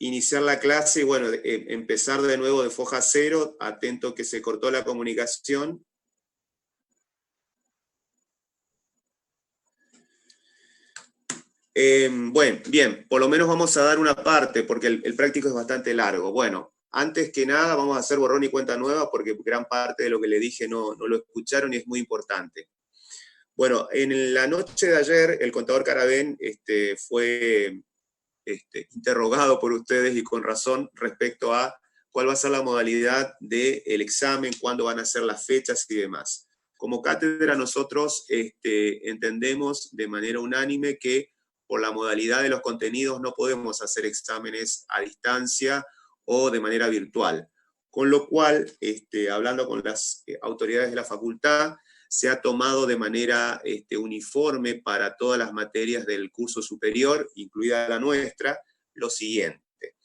iniciar la clase y bueno, empezar de nuevo de foja cero, atento que se cortó la comunicación. Bueno, bien, por lo menos vamos a dar una parte, porque el práctico es bastante largo. Bueno, antes que nada vamos a hacer borrón y cuenta nueva, porque gran parte de lo que le dije no lo escucharon y es muy importante. Bueno, en la noche de ayer, el contador Carabén fue interrogado por ustedes y con razón respecto a cuál va a ser la modalidad del examen, cuándo van a ser las fechas y demás. Como cátedra nosotros entendemos de manera unánime que por la modalidad de los contenidos no podemos hacer exámenes a distancia o de manera virtual. Con lo cual, hablando con las autoridades de la facultad, se ha tomado de manera uniforme para todas las materias del curso superior, incluida la nuestra, lo siguiente.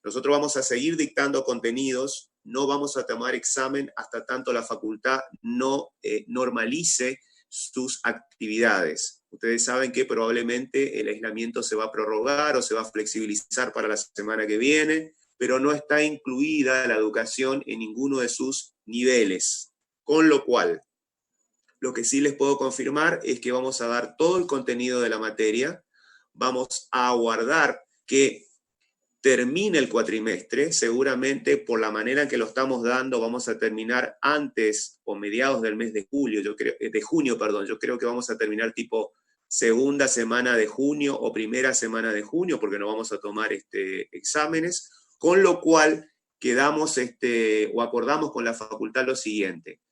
Nosotros vamos a seguir dictando contenidos, no vamos a tomar examen hasta tanto la facultad no normalice sus actividades. Ustedes saben que probablemente el aislamiento se va a prorrogar o se va a flexibilizar para la semana que viene, pero no está incluida la educación en ninguno de sus niveles. Con lo cual, lo que sí les puedo confirmar es que vamos a dar todo el contenido de la materia, vamos a aguardar que termine el cuatrimestre, seguramente por la manera en que lo estamos dando vamos a terminar antes o mediados del mes de julio, de junio, yo creo que vamos a terminar tipo segunda semana de junio o primera semana de junio, porque no vamos a tomar exámenes, con lo cual quedamos o acordamos con la facultad lo siguiente.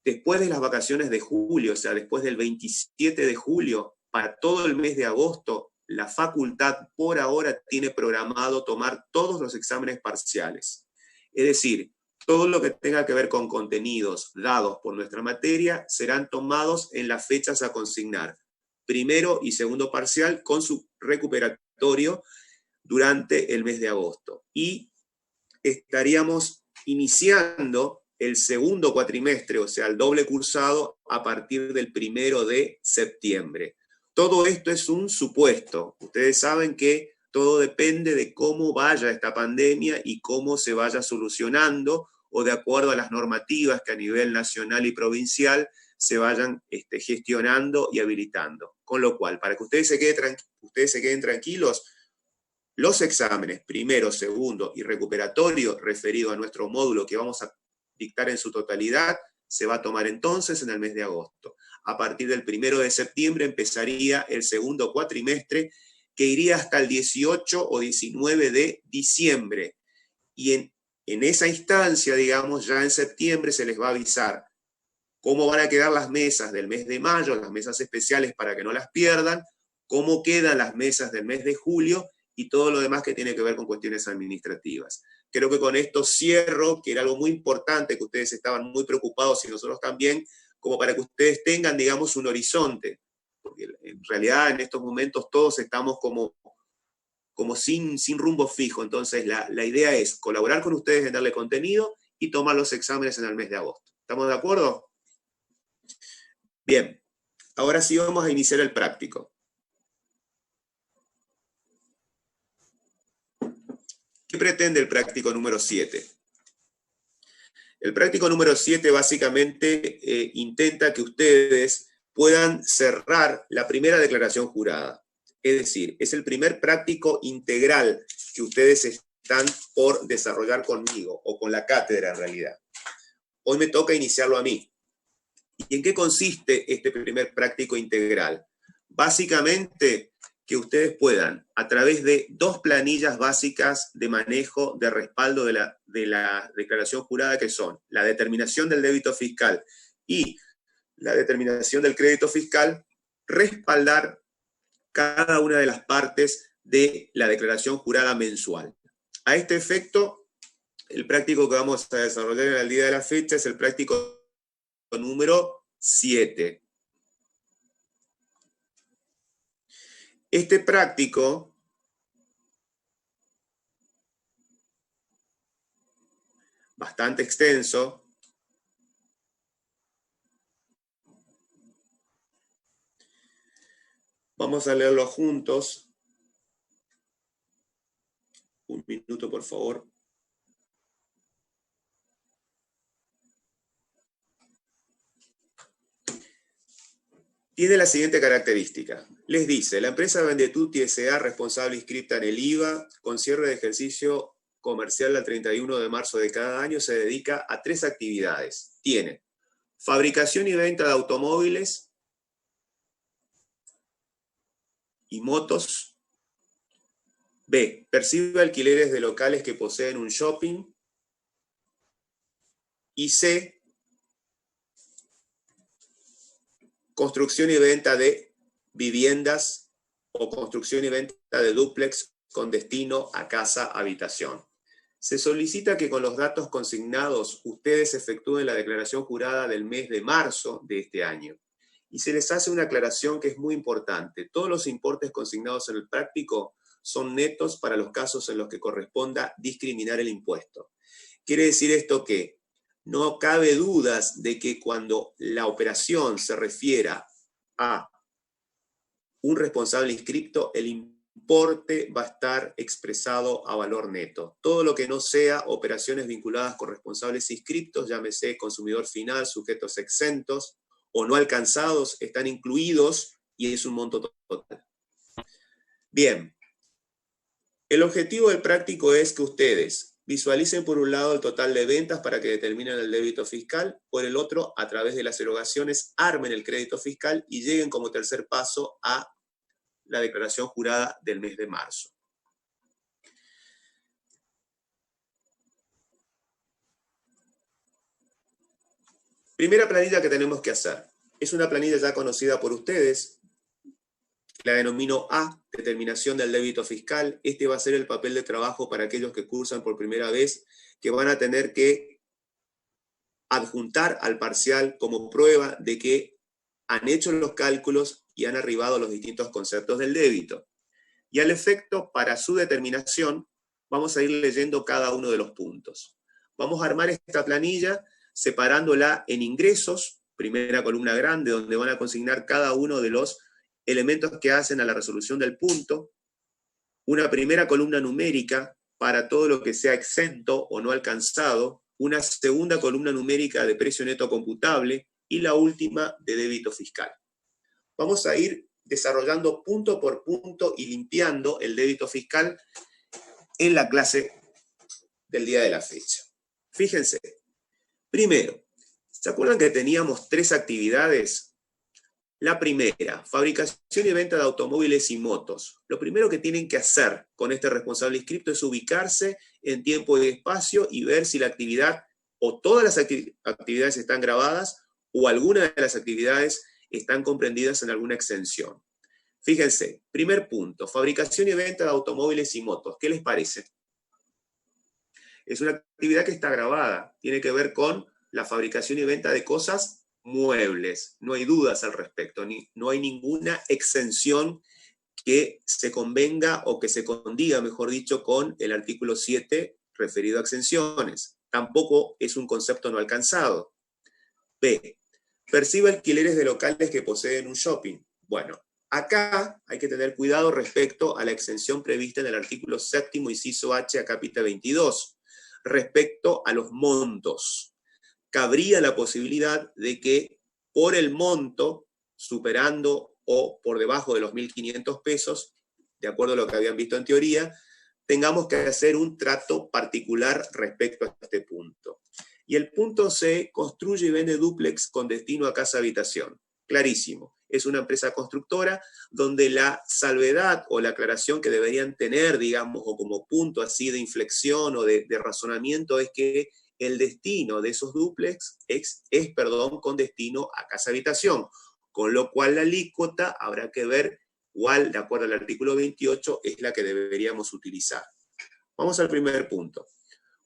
Después de las vacaciones de julio, o sea, después del 27 de julio, para todo el mes de agosto, la facultad por ahora tiene programado tomar todos los exámenes parciales. Es decir, todo lo que tenga que ver con contenidos dados por nuestra materia serán tomados en las fechas a consignar. Primero y segundo parcial con su recuperatorio durante el mes de agosto. Y estaríamos iniciando el segundo cuatrimestre, o sea, el doble cursado, a partir del 1 de septiembre. Todo esto es un supuesto. Ustedes saben que todo depende de cómo vaya esta pandemia y cómo se vaya solucionando, o de acuerdo a las normativas que a nivel nacional y provincial se vayan gestionando y habilitando. Con lo cual, para que ustedes se queden tranquilos, los exámenes primero, segundo y recuperatorio referido a nuestro módulo que vamos a dictar en su totalidad, se va a tomar entonces en el mes de agosto. A partir del 1 de septiembre empezaría el segundo cuatrimestre, que iría hasta el 18 o 19 de diciembre. Y en esa instancia, digamos, ya en septiembre se les va a avisar cómo van a quedar las mesas del mes de mayo, las mesas especiales para que no las pierdan, cómo quedan las mesas del mes de julio, y todo lo demás que tiene que ver con cuestiones administrativas. Creo que con esto cierro, que era algo muy importante, que ustedes estaban muy preocupados y nosotros también, como para que ustedes tengan, digamos, un horizonte. Porque en realidad en estos momentos todos estamos como sin rumbo fijo. Entonces la idea es colaborar con ustedes en darle contenido y tomar los exámenes en el mes de agosto. ¿Estamos de acuerdo? Bien, ahora sí vamos a iniciar el práctico. ¿Qué pretende el práctico número 7? El práctico número 7 básicamente intenta que ustedes puedan cerrar la primera declaración jurada. Es decir, es el primer práctico integral que ustedes están por desarrollar conmigo, o con la cátedra en realidad. Hoy me toca iniciarlo a mí. ¿Y en qué consiste este primer práctico integral? Básicamente, que ustedes puedan, a través de dos planillas básicas de manejo de respaldo de la declaración jurada, que son la determinación del débito fiscal y la determinación del crédito fiscal, respaldar cada una de las partes de la declaración jurada mensual. A este efecto, el práctico que vamos a desarrollar en el día de la fecha es el práctico número 7. Este práctico bastante extenso vamos a leerlo juntos. Un minuto, por favor. Tiene la siguiente característica. Les dice, la empresa Vendetutti S.A. responsable inscripta en el IVA, con cierre de ejercicio comercial al 31 de marzo de cada año, se dedica a 3 actividades. Tiene fabricación y venta de automóviles y motos. B, percibe alquileres de locales que poseen un shopping. Y C, construcción y venta de viviendas o construcción y venta de dúplex con destino a casa-habitación. Se solicita que con los datos consignados ustedes efectúen la declaración jurada del mes de marzo de este año. Y se les hace una aclaración que es muy importante. Todos los importes consignados en el práctico son netos para los casos en los que corresponda discriminar el impuesto. Quiere decir esto que no cabe dudas de que cuando la operación se refiera a un responsable inscripto, el importe va a estar expresado a valor neto. Todo lo que no sea operaciones vinculadas con responsables inscriptos, llámese consumidor final, sujetos exentos o no alcanzados, están incluidos y es un monto total. Bien, el objetivo del práctico es que ustedes visualicen por un lado el total de ventas para que determinen el débito fiscal, por el otro, a través de las erogaciones, armen el crédito fiscal y lleguen como tercer paso a la declaración jurada del mes de marzo. Primera planilla que tenemos que hacer. Es una planilla ya conocida por ustedes. La denomino A, determinación del débito fiscal. Este va a ser el papel de trabajo para aquellos que cursan por primera vez, que van a tener que adjuntar al parcial como prueba de que han hecho los cálculos y han arribado a los distintos conceptos del débito. Y al efecto, para su determinación, vamos a ir leyendo cada uno de los puntos. Vamos a armar esta planilla separándola en ingresos, primera columna grande, donde van a consignar cada uno de los elementos que hacen a la resolución del punto, una primera columna numérica para todo lo que sea exento o no alcanzado, una segunda columna numérica de precio neto computable y la última de débito fiscal. Vamos a ir desarrollando punto por punto y limpiando el débito fiscal en la clase del día de la fecha. Fíjense, primero, ¿se acuerdan que teníamos 3 actividades? La primera, fabricación y venta de automóviles y motos. Lo primero que tienen que hacer con este responsable inscripto es ubicarse en tiempo y espacio y ver si la actividad o todas las actividades están grabadas o algunas de las actividades están comprendidas en alguna exención. Fíjense, primer punto, fabricación y venta de automóviles y motos. ¿Qué les parece? Es una actividad que está grabada, tiene que ver con la fabricación y venta de cosas muebles, no hay dudas al respecto, no hay ninguna exención que se convenga o que se condiga, mejor dicho, con el artículo 7 referido a exenciones. Tampoco es un concepto no alcanzado. B, percibe alquileres de locales que poseen un shopping. Bueno, acá hay que tener cuidado respecto a la exención prevista en el artículo 7º, inciso H, acápite 22, respecto a los montos. Cabría la posibilidad de que por el monto, superando o por debajo de los 1.500 pesos, de acuerdo a lo que habían visto en teoría, tengamos que hacer un trato particular respecto a este punto. Y el punto C, construye y vende dúplex con destino a casa-habitación. Clarísimo, es una empresa constructora donde la salvedad o la aclaración que deberían tener, digamos, o como punto así de inflexión o de razonamiento es que el destino de esos dúplex es con destino a casa-habitación, con lo cual la alícuota habrá que ver cuál, de acuerdo al artículo 28, es la que deberíamos utilizar. Vamos al primer punto.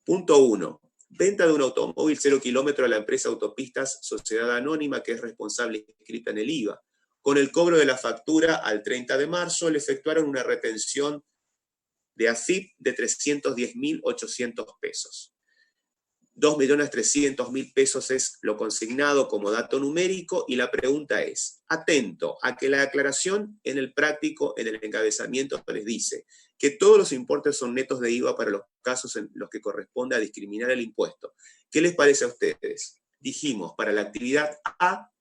Punto 1. Venta de un automóvil 0 kilómetro a la empresa Autopistas Sociedad Anónima, que es responsable inscrita en el IVA. Con el cobro de la factura al 30 de marzo, le efectuaron una retención de AFIP de 310.800 pesos. 2.300.000 pesos es lo consignado como dato numérico, y la pregunta es, atento a que la aclaración en el práctico, en el encabezamiento, les dice que todos los importes son netos de IVA para los casos en los que corresponde a discriminar el impuesto. ¿Qué les parece a ustedes? Dijimos, para la actividad A,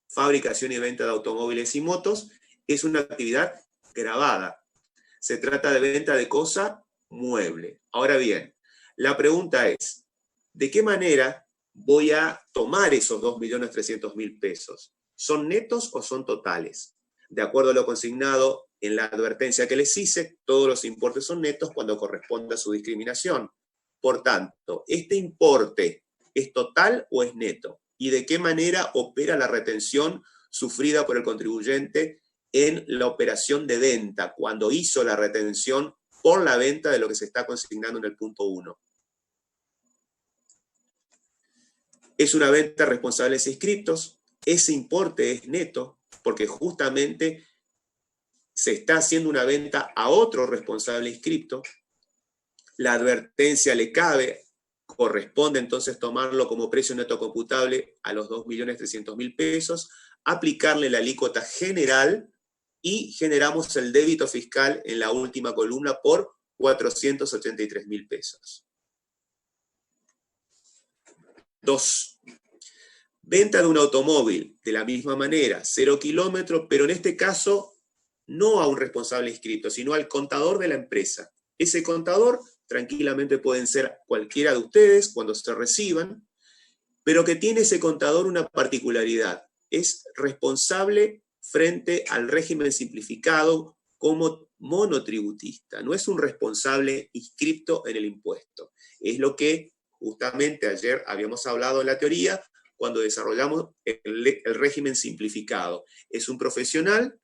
fabricación y venta de automóviles y motos, es una actividad grabada. Se trata de venta de cosa mueble. Ahora bien, la pregunta es, ¿de qué manera voy a tomar esos 2.300.000 pesos? ¿Son netos o son totales? De acuerdo a lo consignado en la advertencia que les hice, todos los importes son netos cuando corresponda a su discriminación. Por tanto, ¿este importe es total o es neto? ¿Y de qué manera opera la retención sufrida por el contribuyente en la operación de venta, cuando hizo la retención por la venta de lo que se está consignando en el punto 1? Es una venta a responsables inscriptos, ese importe es neto, porque justamente se está haciendo una venta a otro responsable inscripto, la advertencia le cabe, corresponde entonces tomarlo como precio neto computable a los 2.300.000 pesos, aplicarle la alícuota general y generamos el débito fiscal en la última columna por 483.000 pesos. 2. Venta de un automóvil, de la misma manera, 0 kilómetros, pero en este caso no a un responsable inscrito, sino al contador de la empresa. Ese contador tranquilamente pueden ser cualquiera de ustedes cuando se reciban, pero que tiene ese contador una particularidad: es responsable frente al régimen simplificado como monotributista, no es un responsable inscripto en el impuesto. Es lo que justamente ayer habíamos hablado en la teoría cuando desarrollamos el régimen simplificado. Es un profesional,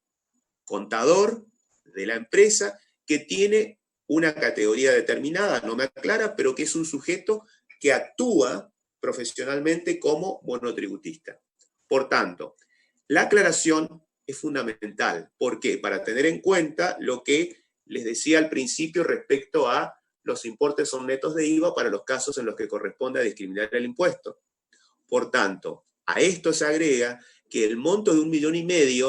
contador de la empresa, que tiene una categoría determinada, no me aclara, pero que es un sujeto que actúa profesionalmente como monotributista. Por tanto, la aclaración es fundamental. ¿Por qué? Para tener en cuenta lo que les decía al principio respecto a los importes son netos de IVA para los casos en los que corresponde a discriminar el impuesto. Por tanto, a esto se agrega que el monto de 1,5 millones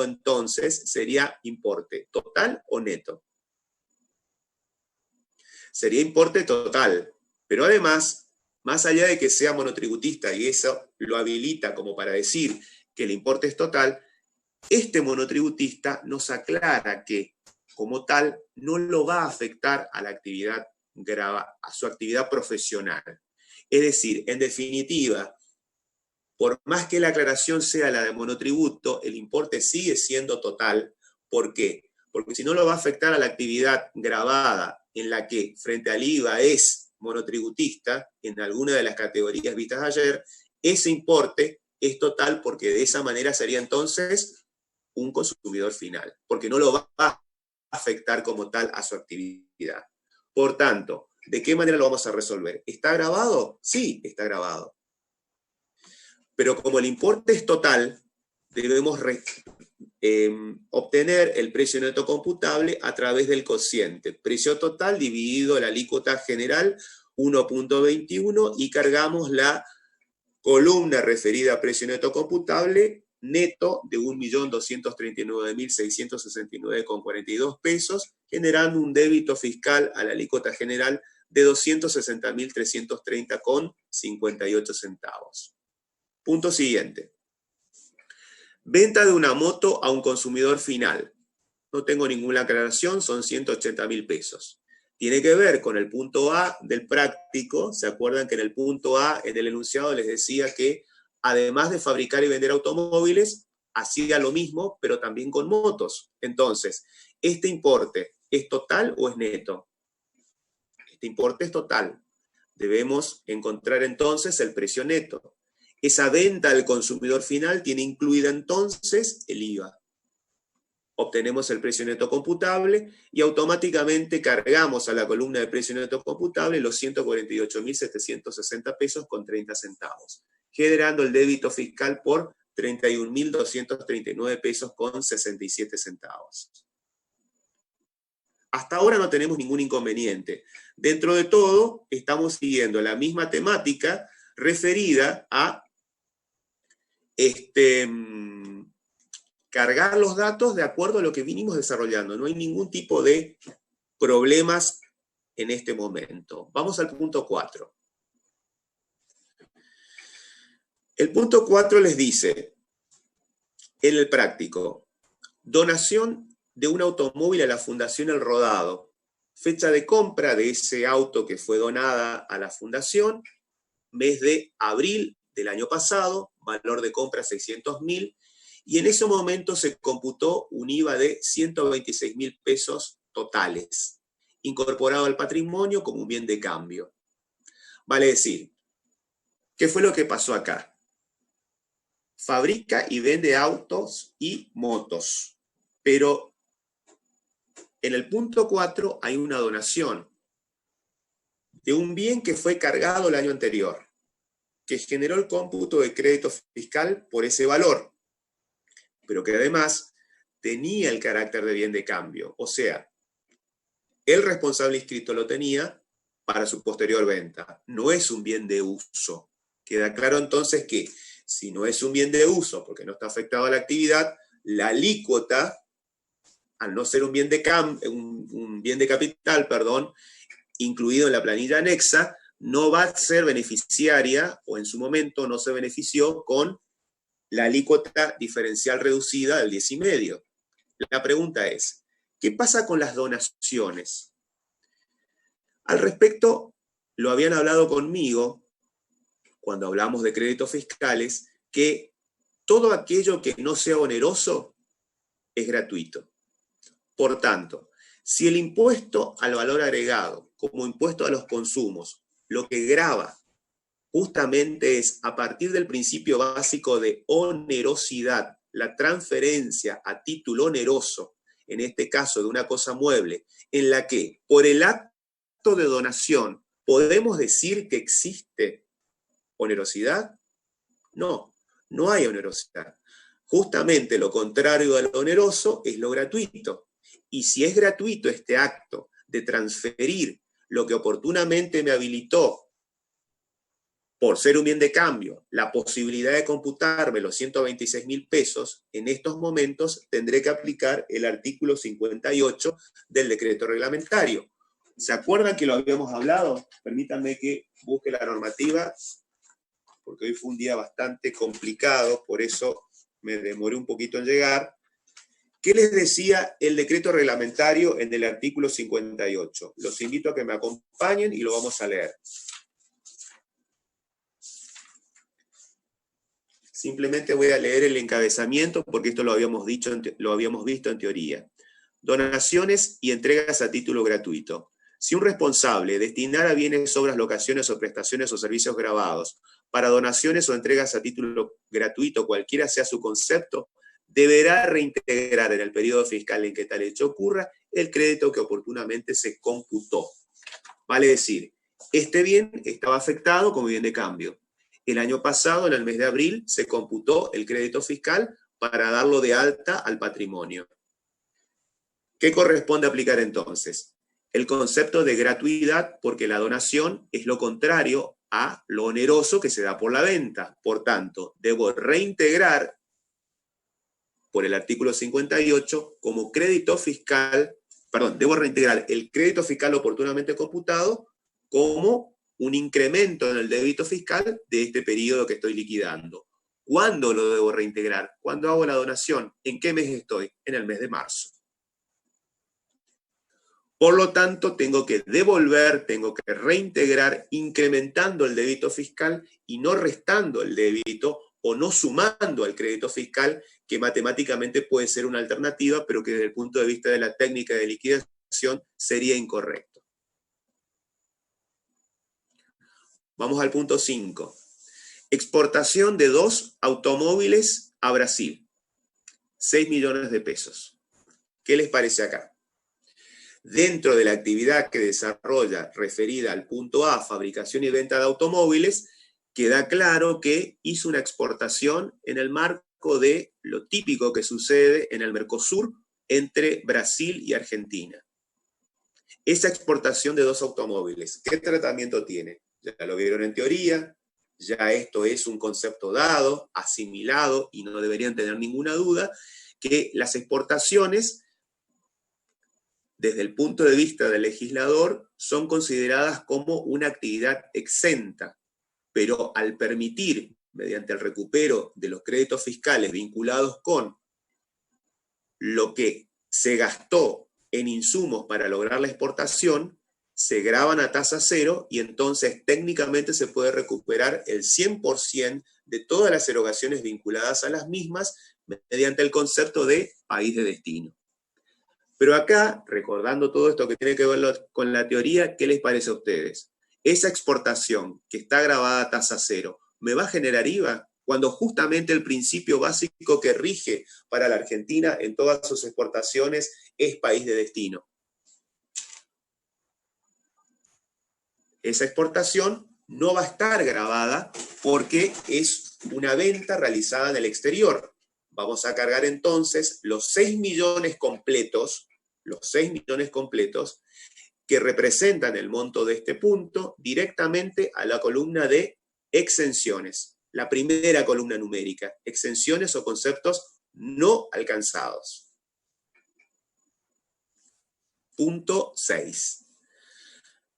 entonces sería importe total o neto. Sería importe total, pero además, más allá de que sea monotributista y eso lo habilita como para decir que el importe es total, este monotributista nos aclara que como tal no lo va a afectar a la actividad a su actividad profesional. Es decir, en definitiva, por más que la aclaración sea la de monotributo, el importe sigue siendo total. ¿Por qué? Porque si no lo va a afectar a la actividad gravada en la que frente al IVA es monotributista, en alguna de las categorías vistas ayer, ese importe es total, porque de esa manera sería entonces un consumidor final, porque no lo va a afectar como tal a su actividad. Por tanto, ¿de qué manera lo vamos a resolver? ¿Está grabado? Sí, está grabado. Pero como el importe es total, debemos obtener el precio neto computable a través del cociente. Precio total dividido la alícuota general 1.21 y cargamos la columna referida a precio neto computable neto de 1.239.669,42 pesos, generando un débito fiscal a la alícuota general de 260.330,58 centavos. Punto siguiente. Venta de una moto a un consumidor final. No tengo ninguna aclaración, son 180.000 pesos. Tiene que ver con el punto A del práctico. ¿Se acuerdan que en el punto A, en el enunciado, les decía que además de fabricar y vender automóviles, hacía lo mismo, pero también con motos? Entonces, ¿este importe es total o es neto? Este importe es total. Debemos encontrar entonces el precio neto. Esa venta al consumidor final tiene incluida entonces el IVA. Obtenemos el precio neto computable y automáticamente cargamos a la columna de precio neto computable los 148.760 pesos con 30 centavos, generando el débito fiscal por 31.239 pesos con 67 centavos. Hasta ahora no tenemos ningún inconveniente. Dentro de todo, estamos siguiendo la misma temática referida a cargar los datos de acuerdo a lo que vinimos desarrollando. No hay ningún tipo de problemas en este momento. Vamos al punto 4. El punto 4 les dice, en el práctico, donación de un automóvil a la Fundación El Rodado, fecha de compra de ese auto que fue donada a la Fundación, mes de abril del año pasado, valor de compra 600.000, y en ese momento se computó un IVA de 126.000 pesos totales, incorporado al patrimonio como un bien de cambio. Vale decir, ¿qué fue lo que pasó acá? Fabrica y vende autos y motos, pero en el punto 4 hay una donación de un bien que fue cargado el año anterior, que generó el cómputo de crédito fiscal por ese valor, pero que además tenía el carácter de bien de cambio, o sea, el responsable inscrito lo tenía para su posterior venta, no es un bien de uso. Queda claro entonces que si no es un bien de uso, porque no está afectado a la actividad, la alícuota, al no ser un bien de capital, incluido en la planilla anexa, no va a ser beneficiaria, o en su momento no se benefició con la alícuota diferencial reducida del 10,5. La pregunta es, ¿qué pasa con las donaciones? Al respecto, lo habían hablado conmigo, cuando hablamos de créditos fiscales, que todo aquello que no sea oneroso es gratuito. Por tanto, si el impuesto al valor agregado, como impuesto a los consumos, lo que grava justamente es, a partir del principio básico de onerosidad, la transferencia a título oneroso, en este caso de una cosa mueble, en la que por el acto de donación podemos decir que existe onerosidad, no hay onerosidad. Justamente lo contrario de lo oneroso es lo gratuito. Y si es gratuito este acto de transferir lo que oportunamente me habilitó, por ser un bien de cambio, la posibilidad de computarme los 126.000 pesos, en estos momentos tendré que aplicar el artículo 58 del decreto reglamentario. ¿Se acuerdan que lo habíamos hablado? Permítanme que busque la normativa, porque hoy fue un día bastante complicado, por eso me demoré un poquito en llegar. ¿Qué les decía el decreto reglamentario en el artículo 58? Los invito a que me acompañen y lo vamos a leer. Simplemente voy a leer el encabezamiento porque esto lo habíamos visto en teoría. Donaciones y entregas a título gratuito. Si un responsable destinara bienes, obras, locaciones o prestaciones o servicios grabados para donaciones o entregas a título gratuito, cualquiera sea su concepto, deberá reintegrar en el periodo fiscal en que tal hecho ocurra el crédito que oportunamente se computó. Vale decir, este bien estaba afectado como bien de cambio. El año pasado, en el mes de abril, se computó el crédito fiscal para darlo de alta al patrimonio. ¿Qué corresponde aplicar entonces? El concepto de gratuidad, porque la donación es lo contrario a lo oneroso que se da por la venta. Por tanto, debo reintegrar por el artículo 58 como crédito fiscal, debo reintegrar el crédito fiscal oportunamente computado como un incremento en el débito fiscal de este periodo que estoy liquidando. ¿Cuándo lo debo reintegrar? ¿Cuándo hago la donación? ¿En qué mes estoy? En el mes de marzo. Por lo tanto, tengo que devolver, tengo que reintegrar incrementando el débito fiscal y no restando el débito o no sumando al crédito fiscal, que matemáticamente puede ser una alternativa, pero que desde el punto de vista de la técnica de liquidación sería incorrecto. Vamos al punto 5. Exportación de 2 automóviles a Brasil. 6 millones de pesos. ¿Qué les parece acá? Dentro de la actividad que desarrolla referida al punto A, fabricación y venta de automóviles, queda claro que hizo una exportación en el marco de lo típico que sucede en el Mercosur entre Brasil y Argentina. Esa exportación de 2 automóviles, ¿qué tratamiento tiene? Ya lo vieron en teoría, ya esto es un concepto dado, asimilado, y no deberían tener ninguna duda, que las exportaciones, desde el punto de vista del legislador, son consideradas como una actividad exenta, pero al permitir, mediante el recupero de los créditos fiscales vinculados con lo que se gastó en insumos para lograr la exportación, se graban a tasa cero y entonces técnicamente se puede recuperar el 100% de todas las erogaciones vinculadas a las mismas mediante el concepto de país de destino. Pero acá, recordando todo esto que tiene que ver con la teoría, ¿qué les parece a ustedes? Esa exportación que está grabada a tasa cero, ¿me va a generar IVA? Cuando justamente el principio básico que rige para la Argentina en todas sus exportaciones es país de destino. Esa exportación no va a estar grabada porque es una venta realizada en el exterior. Vamos a cargar entonces los 6 millones completos, que representan el monto de este punto, directamente a la columna de exenciones. La primera columna numérica, exenciones o conceptos no alcanzados. Punto 6.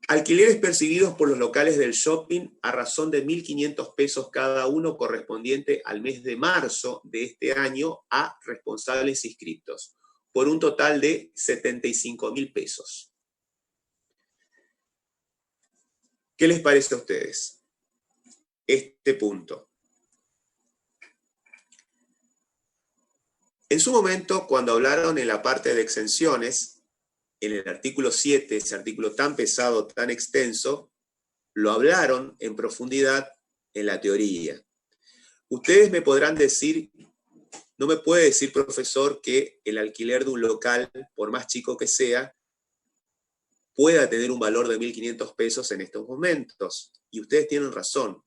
Alquileres percibidos por los locales del shopping a razón de 1.500 pesos cada uno, correspondiente al mes de marzo de este año a responsables inscriptos, por un total de 75.000 pesos. ¿Qué les parece a ustedes este punto? En su momento, cuando hablaron en la parte de exenciones, en el artículo 7, ese artículo tan pesado, tan extenso, lo hablaron en profundidad en la teoría. Ustedes me podrán decir, no me puede decir, profesor, que el alquiler de un local, por más chico que sea, pueda tener un valor de 1.500 pesos en estos momentos. Y ustedes tienen razón.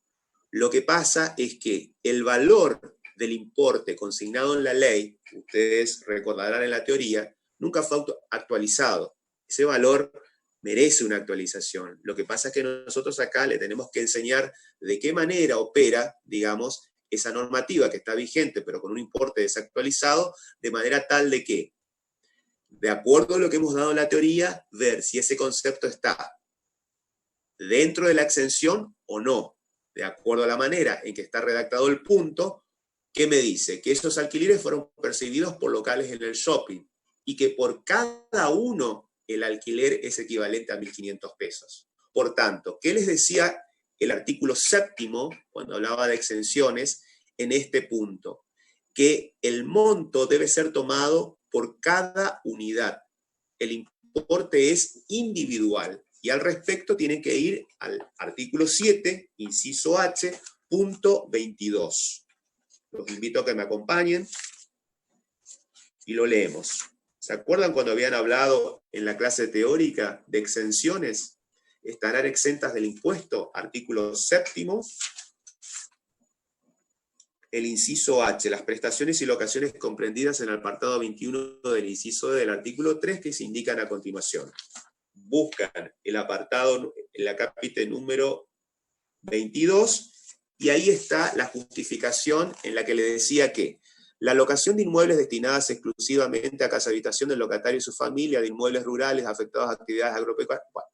Lo que pasa es que el valor del importe consignado en la ley, ustedes recordarán en la teoría, nunca fue actualizado. Ese valor merece una actualización. Lo que pasa es que nosotros acá le tenemos que enseñar de qué manera opera, digamos, esa normativa que está vigente, pero con un importe desactualizado, de manera tal de que, de acuerdo a lo que hemos dado en la teoría, ver si ese concepto está dentro de la exención o no, de acuerdo a la manera en que está redactado el punto, que me dice que esos alquileres fueron percibidos por locales en el shopping y que por cada uno el alquiler es equivalente a 1.500 pesos. Por tanto, ¿qué les decía el artículo 7 cuando hablaba de exenciones en este punto? Que el monto debe ser tomado por cada unidad. El importe es individual y al respecto tienen que ir al artículo 7, inciso H, punto 22. Los invito a que me acompañen y lo leemos. ¿Se acuerdan cuando habían hablado en la clase teórica de exenciones? Estarán exentas del impuesto, artículo 7, el inciso H, las prestaciones y locaciones comprendidas en el apartado 21 del inciso D del artículo 3 que se indican a continuación. Buscan el apartado, el acápite número 22, y ahí está la justificación en la que le decía que la locación de inmuebles destinadas exclusivamente a casa habitación del locatario y su familia, de inmuebles rurales afectados a actividades agropecuarias. Bueno,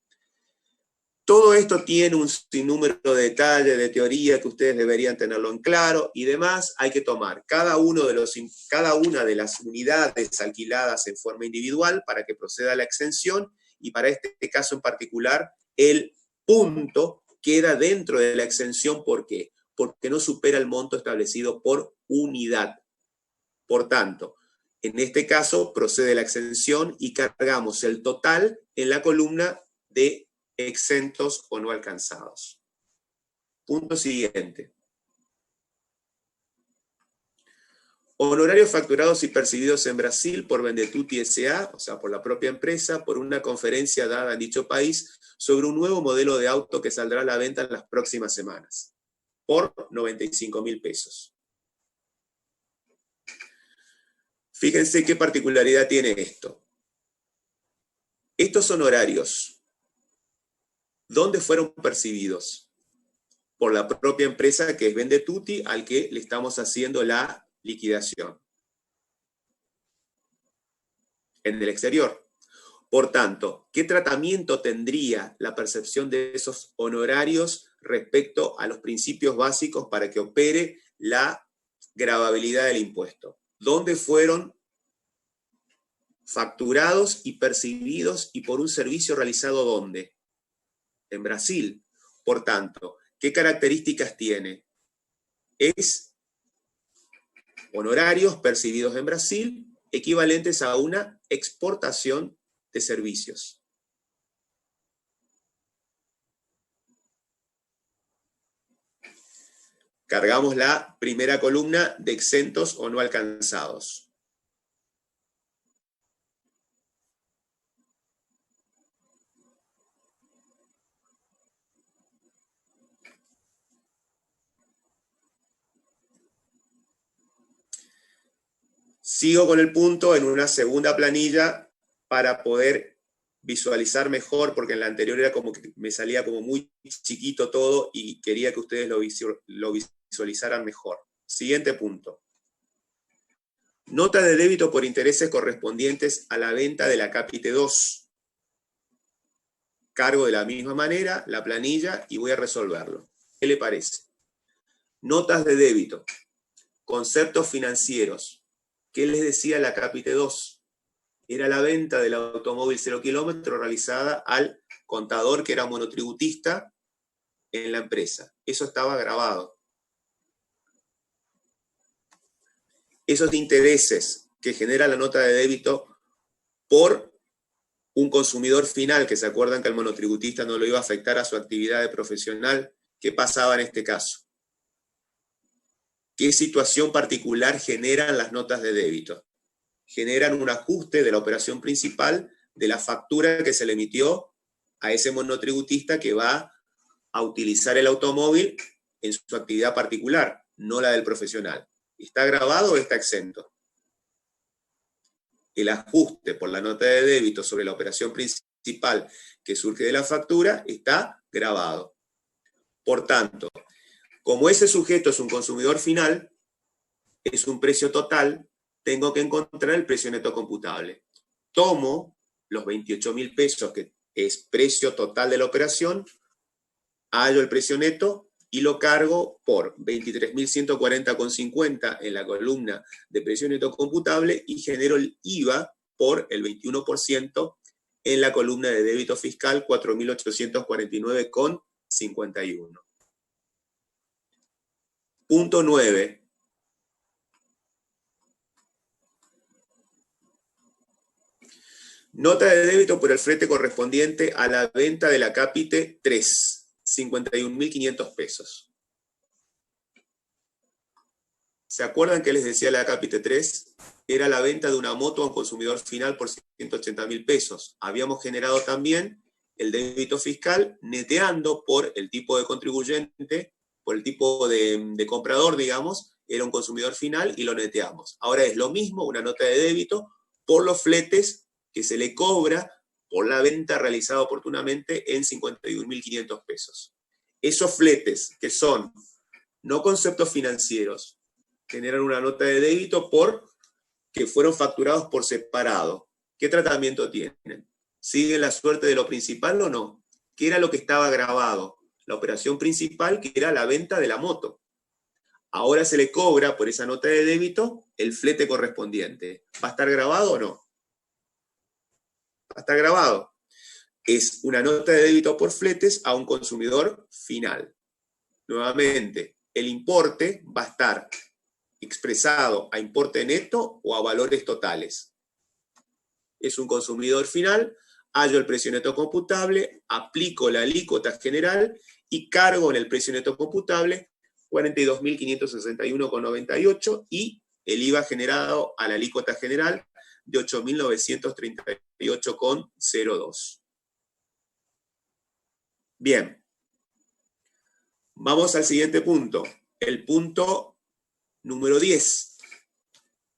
todo esto tiene un sinnúmero de detalles, de teoría, que ustedes deberían tenerlo en claro y demás. Hay que tomar cada una de las unidades alquiladas en forma individual para que proceda la exención, y para este caso en particular, el punto queda dentro de la exención. ¿Por qué? Porque no supera el monto establecido por unidad. Por tanto, en este caso procede la exención y cargamos el total en la columna de exentos o no alcanzados. Punto siguiente. Honorarios facturados y percibidos en Brasil por Vendetutti S.A., o sea, por la propia empresa, por una conferencia dada en dicho país sobre un nuevo modelo de auto que saldrá a la venta en las próximas semanas, por 95.000 pesos. Fíjense qué particularidad tiene esto. Estos honorarios, ¿dónde fueron percibidos? Por la propia empresa que es Vendetutti, al que le estamos haciendo la liquidación. En el exterior. Por tanto, ¿qué tratamiento tendría la percepción de esos honorarios respecto a los principios básicos para que opere la gravabilidad del impuesto? ¿Dónde fueron facturados y percibidos y por un servicio realizado dónde? En Brasil. Por tanto, ¿qué características tiene? Es honorarios percibidos en Brasil equivalentes a una exportación de servicios. Cargamos la primera columna de exentos o no alcanzados. Sigo con el punto en una segunda planilla para poder visualizar mejor, porque en la anterior era como que me salía como muy chiquito todo y quería que ustedes lo visualizaran mejor. Siguiente punto. Nota de débito por intereses correspondientes a la venta de la Capite 2. Cargo de la misma manera la planilla y voy a resolverlo. ¿Qué le parece? Notas de débito. Conceptos financieros. ¿Qué les decía la Capite 2? Era la venta del automóvil 0 kilómetro realizada al contador que era monotributista en la empresa. Eso estaba grabado. Esos intereses que genera la nota de débito por un consumidor final, que se acuerdan que el monotributista no lo iba a afectar a su actividad de profesional, ¿qué pasaba en este caso? ¿Qué situación particular generan las notas de débito? Generan un ajuste de la operación principal de la factura que se le emitió a ese monotributista que va a utilizar el automóvil en su actividad particular, no la del profesional. ¿Está grabado o está exento? El ajuste por la nota de débito sobre la operación principal que surge de la factura está grabado. Por tanto, como ese sujeto es un consumidor final, es un precio total, tengo que encontrar el precio neto computable. Tomo los 28.000 pesos, que es precio total de la operación, hallo el precio neto y lo cargo por 23.140,50 en la columna de precio neto computable y genero el IVA por el 21% en la columna de débito fiscal 4.849,51. Punto 9. Nota de débito por el flete correspondiente a la venta de la Capite 3, 51.500 pesos. ¿Se acuerdan que les decía la Capite 3? Era la venta de una moto a un consumidor final por 180.000 pesos. Habíamos generado también el débito fiscal neteando por el tipo de contribuyente, por el tipo de comprador, digamos, era un consumidor final y lo neteamos. Ahora es lo mismo, una nota de débito por los fletes que se le cobra por la venta realizada oportunamente en 51.500 pesos. Esos fletes que son no conceptos financieros, generan una nota de débito por que fueron facturados por separado. ¿Qué tratamiento tienen? ¿Siguen la suerte de lo principal o no? ¿Qué era lo que estaba grabado? La operación principal, que era la venta de la moto. Ahora se le cobra por esa nota de débito el flete correspondiente. ¿Va a estar grabado o no? Va a estar grabado. Es una nota de débito por fletes a un consumidor final. Nuevamente, el importe va a estar expresado a importe neto o a valores totales. Es un consumidor final, hallo el precio neto computable, aplico la alícuota general y cargo en el precio neto computable 42.561,98 y el IVA generado a la alícuota general de 8.938,02. Bien, vamos al siguiente punto, el punto número 10.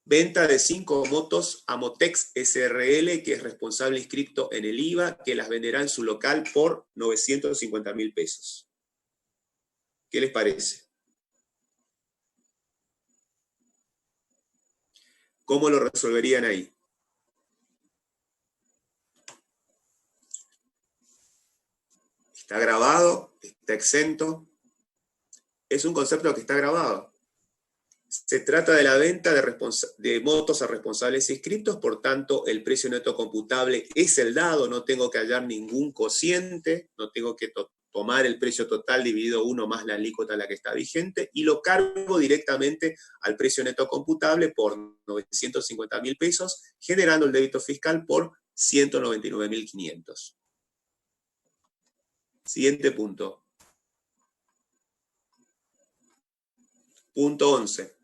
Venta de 5 motos a Motex SRL, que es responsable inscripto en el IVA, que las venderá en su local por 950.000 pesos. ¿Qué les parece? ¿Cómo lo resolverían ahí? ¿Está grabado? ¿Está exento? Es un concepto que está grabado. Se trata de la venta de motos a responsables inscriptos, por tanto, el precio neto computable es el dado, no tengo que hallar ningún cociente, no tengo que tomar el precio total dividido 1 más la alícuota a la que está vigente, y lo cargo directamente al precio neto computable por 950.000 pesos, generando el débito fiscal por 199.500. Siguiente punto. Punto 11.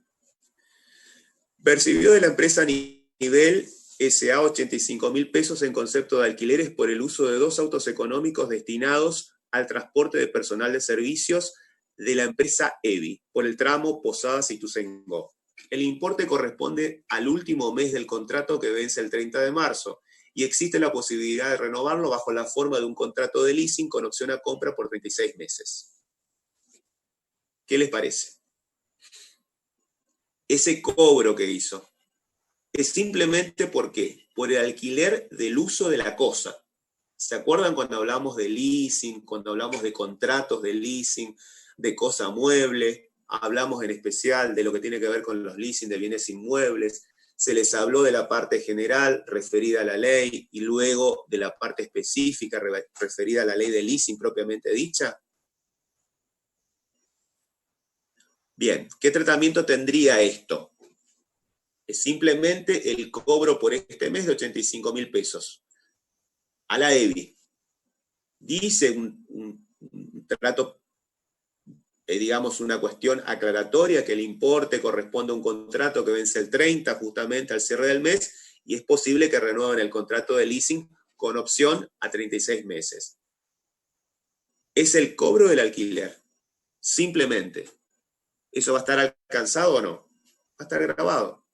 Percibió de la empresa Nivel S.A. 85.000 pesos en concepto de alquileres por el uso de 2 autos económicos destinados al transporte de personal de servicios de la empresa EVI por el tramo Posadas-Ituzaingó. El importe corresponde al último mes del contrato que vence el 30 de marzo y existe la posibilidad de renovarlo bajo la forma de un contrato de leasing con opción a compra por 36 meses. ¿Qué les parece? Ese cobro que hizo es simplemente por el alquiler del uso de la cosa. ¿Se acuerdan cuando hablamos de leasing, cuando hablamos de contratos de leasing, de cosa mueble? Hablamos en especial de lo que tiene que ver con los leasing de bienes inmuebles. Se les habló de la parte general referida a la ley y luego de la parte específica referida a la ley de leasing propiamente dicha. Bien, ¿qué tratamiento tendría esto? Es simplemente el cobro por este mes de 85.000 pesos. A la EVI. Dice un trato, digamos, una cuestión aclaratoria, que el importe corresponde a un contrato que vence el 30, justamente al cierre del mes, y es posible que renueven el contrato de leasing con opción a 36 meses. Es el cobro del alquiler. Simplemente. ¿Eso va a estar alcanzado o no? Va a estar grabado.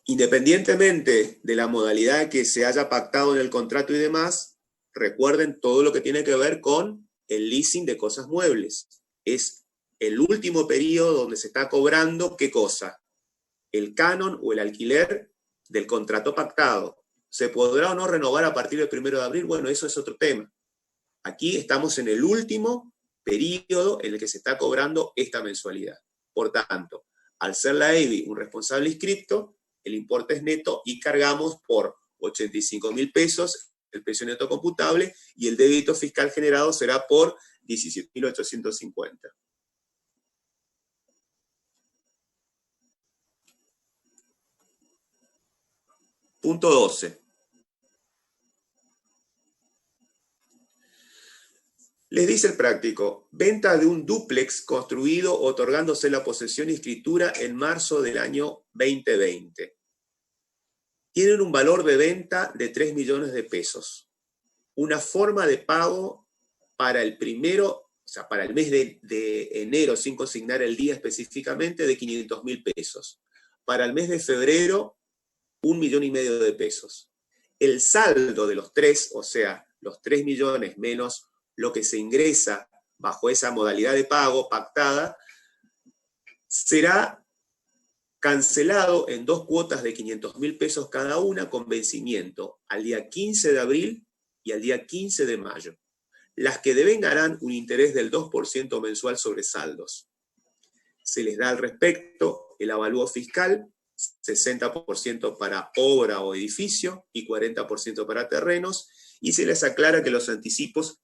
Independientemente de la modalidad que se haya pactado en el contrato y demás, recuerden todo lo que tiene que ver con el leasing de cosas muebles. Es el último periodo donde se está cobrando, ¿qué cosa? El canon o el alquiler del contrato pactado. ¿Se podrá o no renovar a partir del 1 de abril? Bueno, eso es otro tema. Aquí estamos en el último periodo en el que se está cobrando esta mensualidad. Por tanto, al ser la EVI un responsable inscripto, el importe es neto y cargamos por 85.000 pesos el precio neto computable y el débito fiscal generado será por 17.850. Punto 12. Les dice el práctico, venta de un dúplex construido otorgándose la posesión y escritura en marzo del año 2020. Tienen un valor de venta de 3 millones de pesos. Una forma de pago para el primero, o sea, para el mes de enero, sin consignar el día específicamente, de 500.000 pesos. Para el mes de febrero, 1,5 millones de pesos. El saldo de los 3, o sea, los 3 millones menos lo que se ingresa bajo esa modalidad de pago pactada, será cancelado en 2 cuotas de 500.000 pesos cada una con vencimiento al día 15 de abril y al día 15 de mayo. Las que devengarán un interés del 2% mensual sobre saldos. Se les da al respecto el avalúo fiscal, 60% para obra o edificio y 40% para terrenos, y se les aclara que los anticipos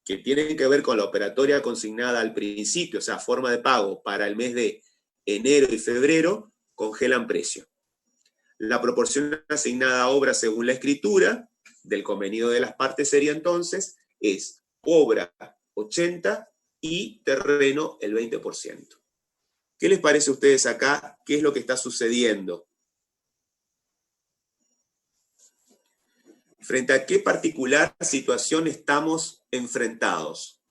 que tienen que ver con la operatoria consignada al principio, o sea, forma de pago para el mes de enero y febrero, congelan precio. La proporción asignada a obra según la escritura del convenido de las partes sería entonces, es obra 80 y terreno el 20%. ¿Qué les parece a ustedes acá? ¿Qué es lo que está sucediendo? ¿Frente a qué particular situación estamos enfrentados?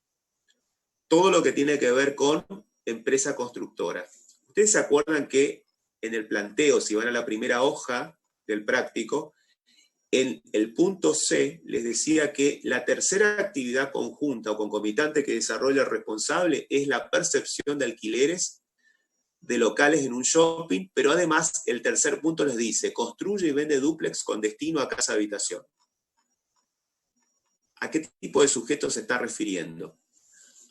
Todo lo que tiene que ver con empresa constructora. Ustedes se acuerdan que en el planteo, si van a la primera hoja del práctico, en el punto C les decía que la tercera actividad conjunta o concomitante que desarrolla el responsable es la percepción de alquileres de locales en un shopping, pero además el tercer punto les dice, construye y vende dúplex con destino a casa habitación. ¿A qué tipo de sujetos se está refiriendo?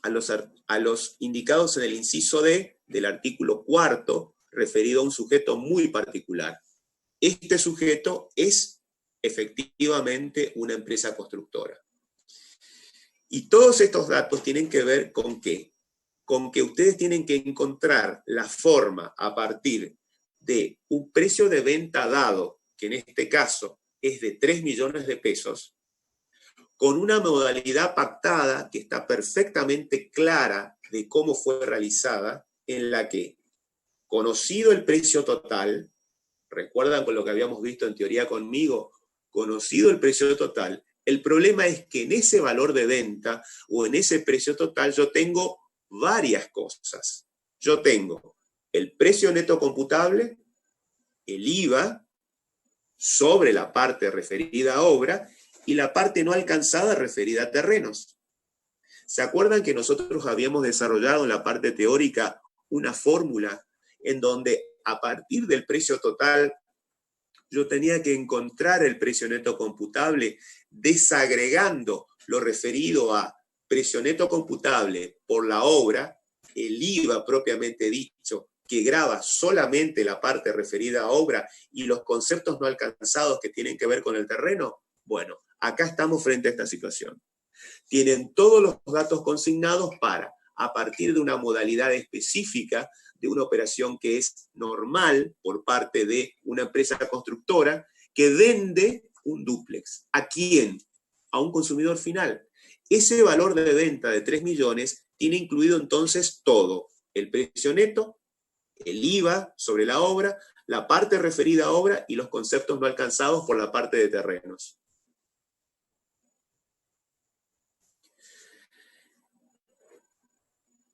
A los indicados en el inciso D del artículo 4, referido a un sujeto muy particular. Este sujeto es efectivamente una empresa constructora. Y todos estos datos tienen que ver con ¿qué? Con que ustedes tienen que encontrar la forma a partir de un precio de venta dado, que en este caso es de 3 millones de pesos, con una modalidad pactada que está perfectamente clara de cómo fue realizada, en la que, conocido el precio total, recuerdan con lo que habíamos visto en teoría conmigo, conocido el precio total, el problema es que en ese valor de venta o en ese precio total yo tengo varias cosas. Yo tengo el precio neto computable, el IVA, sobre la parte referida a obra, y la parte no alcanzada referida a terrenos. ¿Se acuerdan que nosotros habíamos desarrollado en la parte teórica una fórmula en donde a partir del precio total yo tenía que encontrar el precio neto computable desagregando lo referido a precio neto computable por la obra, el IVA propiamente dicho, que grava solamente la parte referida a obra y los conceptos no alcanzados que tienen que ver con el terreno? Bueno, acá estamos frente a esta situación. Tienen todos los datos consignados para, a partir de una modalidad específica, de una operación que es normal por parte de una empresa constructora que vende un dúplex. ¿A quién? A un consumidor final. Ese valor de venta de 3 millones tiene incluido entonces todo: el precio neto, el IVA sobre la obra, la parte referida a obra y los conceptos no alcanzados por la parte de terrenos.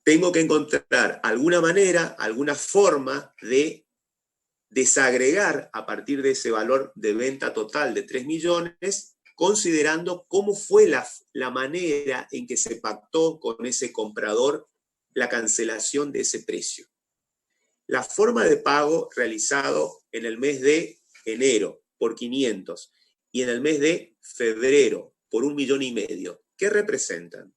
Tengo que encontrar alguna manera, alguna forma de desagregar a partir de ese valor de venta total de 3 millones, considerando cómo fue la manera en que se pactó con ese comprador la cancelación de ese precio. La forma de pago realizado en el mes de enero por 500 y en el mes de febrero por 1,5 millones, ¿qué representan?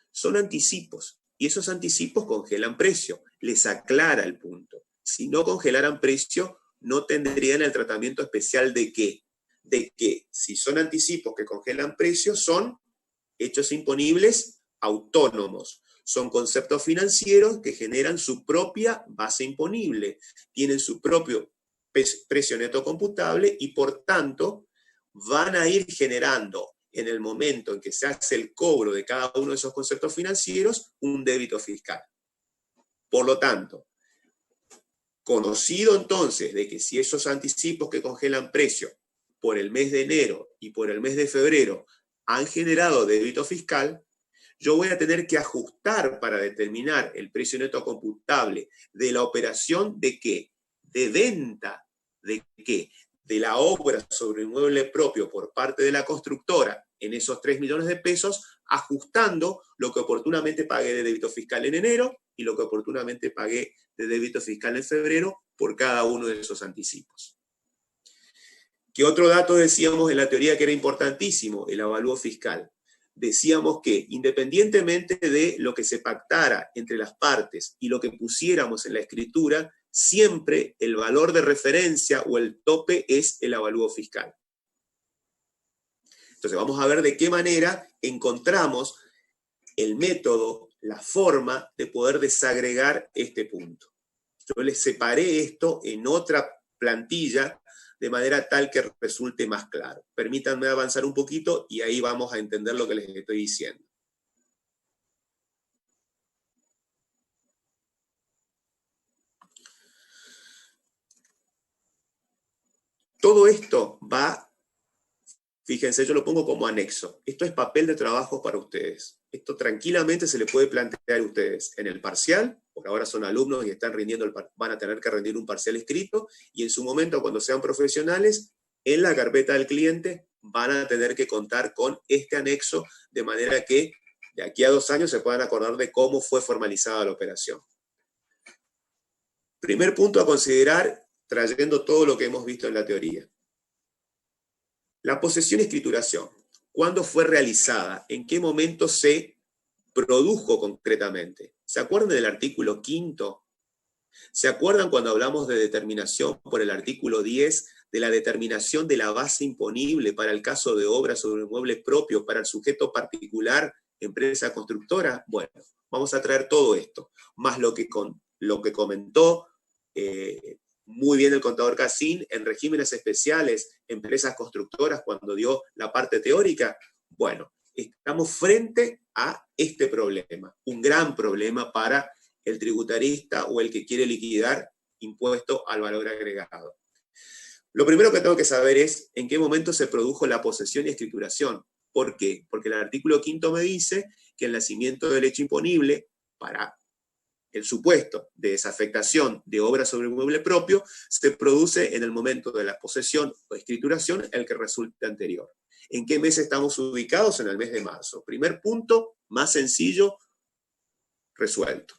Son anticipos, y esos anticipos congelan precio. Les aclara el punto. Si no congelaran precio, no tendrían el tratamiento especial de ¿qué? De que si son anticipos que congelan precio, son hechos imponibles autónomos. Son conceptos financieros que generan su propia base imponible, tienen su propio precio neto computable y por tanto van a ir generando en el momento en que se hace el cobro de cada uno de esos conceptos financieros un débito fiscal. Por lo tanto, conocido entonces de que si esos anticipos que congelan precio por el mes de enero y por el mes de febrero han generado débito fiscal, yo voy a tener que ajustar para determinar el precio neto computable de la operación de ¿qué? De venta de ¿qué? De la obra sobre inmueble propio por parte de la constructora en esos 3 millones de pesos, ajustando lo que oportunamente pagué de débito fiscal en enero y lo que oportunamente pagué de débito fiscal en febrero por cada uno de esos anticipos. ¿Qué otro dato decíamos en la teoría que era importantísimo? El avalúo fiscal. Decíamos que independientemente de lo que se pactara entre las partes y lo que pusiéramos en la escritura, siempre el valor de referencia o el tope es el avalúo fiscal. Entonces vamos a ver de qué manera encontramos el método, la forma de poder desagregar este punto. Yo les separé esto en otra plantilla de manera tal que resulte más claro. Permítanme avanzar un poquito y ahí vamos a entender lo que les estoy diciendo. Todo esto va Fíjense, yo lo pongo como anexo. Esto es papel de trabajo para ustedes. Esto tranquilamente se le puede plantear a ustedes en el parcial, porque ahora son alumnos y están rindiendo van a tener que rendir un parcial escrito, y en su momento, cuando sean profesionales, en la carpeta del cliente van a tener que contar con este anexo, de manera que de aquí a 2 años se puedan acordar de cómo fue formalizada la operación. Primer punto a considerar, trayendo todo lo que hemos visto en la teoría. La posesión y escrituración. ¿Cuándo fue realizada? ¿En qué momento se produjo concretamente? ¿Se acuerdan del artículo 5? ¿Se acuerdan cuando hablamos de determinación por el artículo 10, de la determinación de la base imponible para el caso de obras sobre inmuebles propios para el sujeto particular, empresa constructora? Bueno, vamos a traer todo esto, más lo que comentó muy bien el contador Cassin en regímenes especiales, empresas constructoras, cuando dio la parte teórica. Bueno, estamos frente a este problema, un gran problema para el tributarista o el que quiere liquidar impuesto al valor agregado. Lo primero que tengo que saber es en qué momento se produjo la posesión y escrituración. ¿Por qué? Porque el artículo 5 me dice que el nacimiento del hecho imponible para el supuesto de desafectación de obras sobre inmueble propio se produce en el momento de la posesión o escrituración, el que resulte anterior. ¿En qué mes estamos ubicados? En el mes de marzo. Primer punto, más sencillo, resuelto.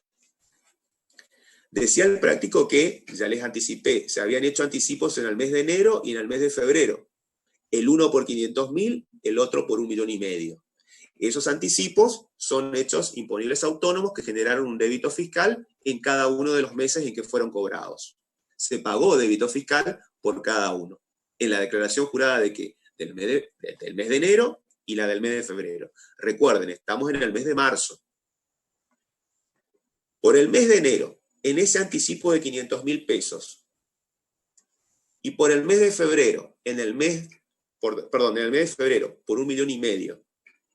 Decía el práctico que, ya les anticipé, se habían hecho anticipos en el mes de enero y en el mes de febrero. El uno por 500.000, el otro por 1,5 millones. Esos anticipos son hechos imponibles autónomos que generaron un débito fiscal en cada uno de los meses en que fueron cobrados. Se pagó débito fiscal por cada uno. En la declaración jurada de que del mes de enero y la del mes de febrero. Recuerden, estamos en el mes de marzo. Por el mes de enero, en ese anticipo de 500.000 pesos, y por el mes de febrero, en el mes de febrero, por 1,5 millones,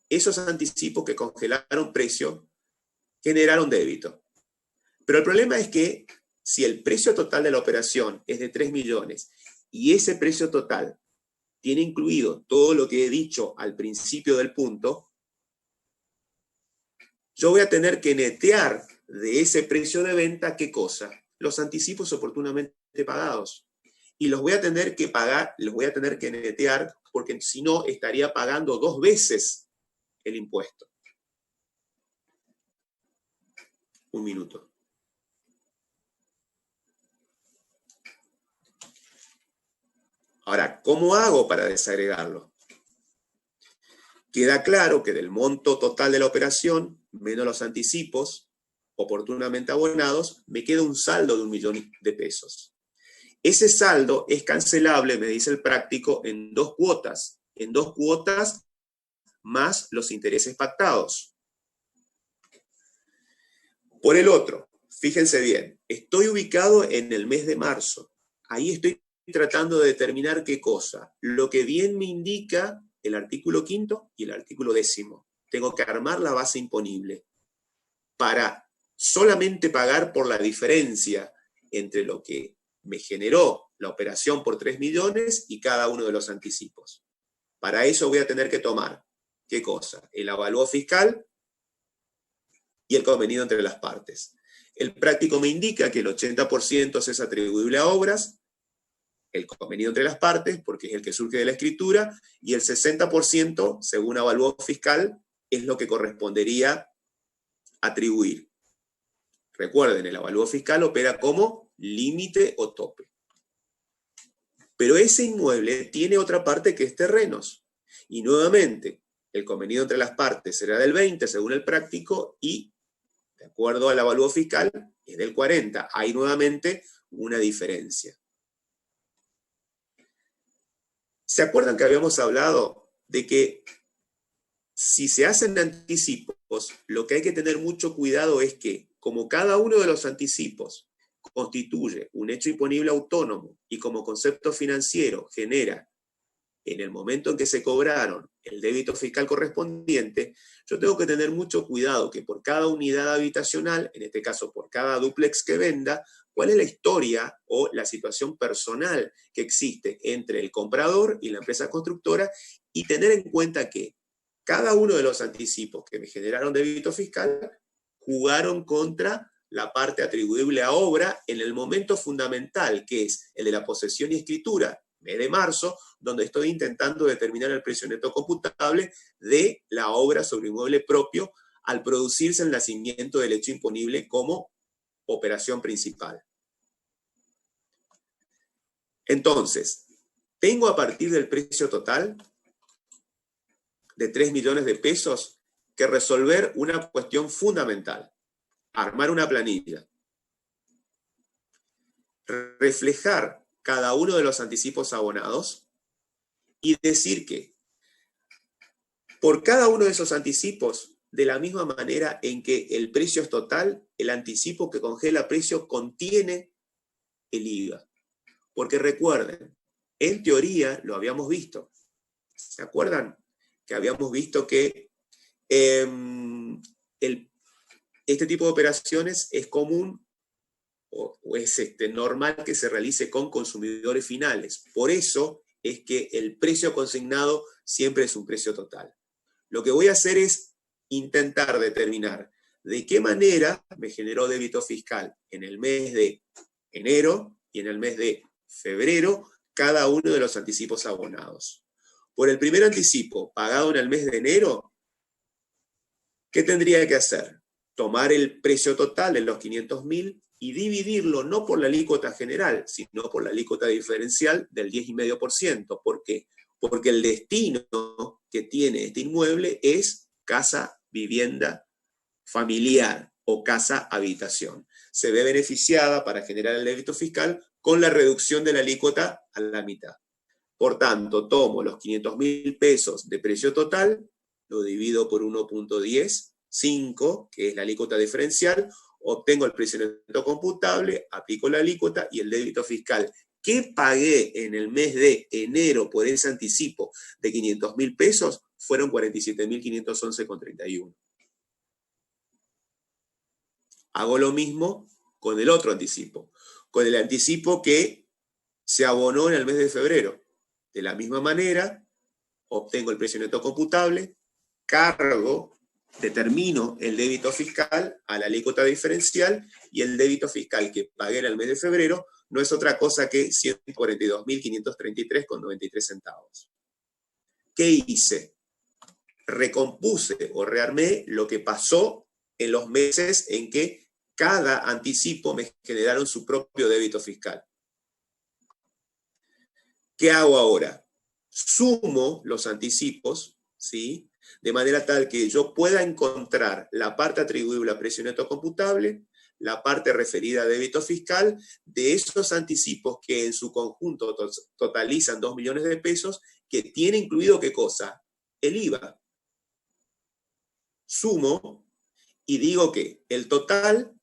esos anticipos que congelaron precio generaron débito. Pero el problema es que si el precio total de la operación es de 3 millones y ese precio total tiene incluido todo lo que he dicho al principio del punto, yo voy a tener que netear de ese precio de venta, ¿qué cosa? Los anticipos oportunamente pagados. Y los voy a tener que pagar, los voy a tener que netear, porque si no estaría pagando 2 veces el impuesto. Un minuto. Ahora, ¿cómo hago para desagregarlo? Queda claro que del monto total de la operación, menos los anticipos oportunamente abonados, me queda un saldo de 1 millón de pesos. Ese saldo es cancelable, me dice el práctico, en 2 cuotas. En 2 cuotas más los intereses pactados. Por el otro, fíjense bien, estoy ubicado en el mes de marzo. Ahí estoy tratando de determinar qué cosa. Lo que bien me indica el artículo 5 y el artículo 10. Tengo que armar la base imponible para solamente pagar por la diferencia entre lo que me generó la operación por 3 millones y cada uno de los anticipos. Para eso voy a tener que tomar, ¿qué cosa? El avalúo fiscal y el convenido entre las partes. El práctico me indica que el 80% es atribuible a obras, el convenido entre las partes, porque es el que surge de la escritura, y el 60%, según avalúo fiscal, es lo que correspondería atribuir. Recuerden, el avalúo fiscal opera como límite o tope. Pero ese inmueble tiene otra parte que es terrenos. Y nuevamente, el convenido entre las partes será del 20 según el práctico y, de acuerdo al avalúo fiscal, es del 40. Hay nuevamente una diferencia. ¿Se acuerdan que habíamos hablado de que si se hacen anticipos, lo que hay que tener mucho cuidado es que, como cada uno de los anticipos constituye un hecho imponible autónomo y como concepto financiero genera, en el momento en que se cobraron, el débito fiscal correspondiente, yo tengo que tener mucho cuidado que por cada unidad habitacional, en este caso por cada dúplex que venda, cuál es la historia o la situación personal que existe entre el comprador y la empresa constructora y tener en cuenta que cada uno de los anticipos que me generaron débito fiscal jugaron contra la parte atribuible a obra en el momento fundamental, que es el de la posesión y escritura, mes de marzo, donde estoy intentando determinar el precio neto computable de la obra sobre inmueble propio al producirse el nacimiento del hecho imponible como operación principal. Entonces, tengo a partir del precio total de 3 millones de pesos que resolver una cuestión fundamental: armar una planilla, reflejar cada uno de los anticipos abonados y decir que por cada uno de esos anticipos, de la misma manera en que el precio es total, el anticipo que congela precio contiene el IVA. Porque recuerden, en teoría lo habíamos visto. ¿Se acuerdan? Que habíamos visto que este tipo de operaciones es común o es normal que se realice con consumidores finales. Por eso es que el precio consignado siempre es un precio total. Lo que voy a hacer es intentar determinar de qué manera me generó débito fiscal en el mes de enero y en el mes de febrero cada uno de los anticipos abonados. Por el primer anticipo pagado en el mes de enero, ¿qué tendría que hacer? Tomar el precio total de los 500.000 y dividirlo no por la alícuota general, sino por la alícuota diferencial del 10,5%. ¿Por qué? Porque el destino que tiene este inmueble es casa, vivienda familiar o casa, habitación. Se ve beneficiada para generar el débito fiscal con la reducción de la alícuota a la mitad. Por tanto, tomo los 500.000 pesos de precio total, lo divido por 1.10, 5, que es la alícuota diferencial, obtengo el precio neto computable, aplico la alícuota y el débito fiscal que pagué en el mes de enero por ese anticipo de 500.000 pesos fueron 47.511,31. Hago lo mismo con el otro anticipo, con el anticipo que se abonó en el mes de febrero. De la misma manera, obtengo el precio neto computable, determino el débito fiscal a la alícuota diferencial y el débito fiscal que pagué en el mes de febrero no es otra cosa que 142.533,93 centavos. ¿Qué hice? Recompuse o rearmé lo que pasó en los meses en que cada anticipo me generaron su propio débito fiscal. ¿Qué hago ahora? Sumo los anticipos, ¿sí?, de manera tal que yo pueda encontrar la parte atribuible a precio neto computable, la parte referida a débito fiscal, de esos anticipos que en su conjunto totalizan 2 millones de pesos, que tiene incluido ¿qué cosa? El IVA. Sumo y digo que el total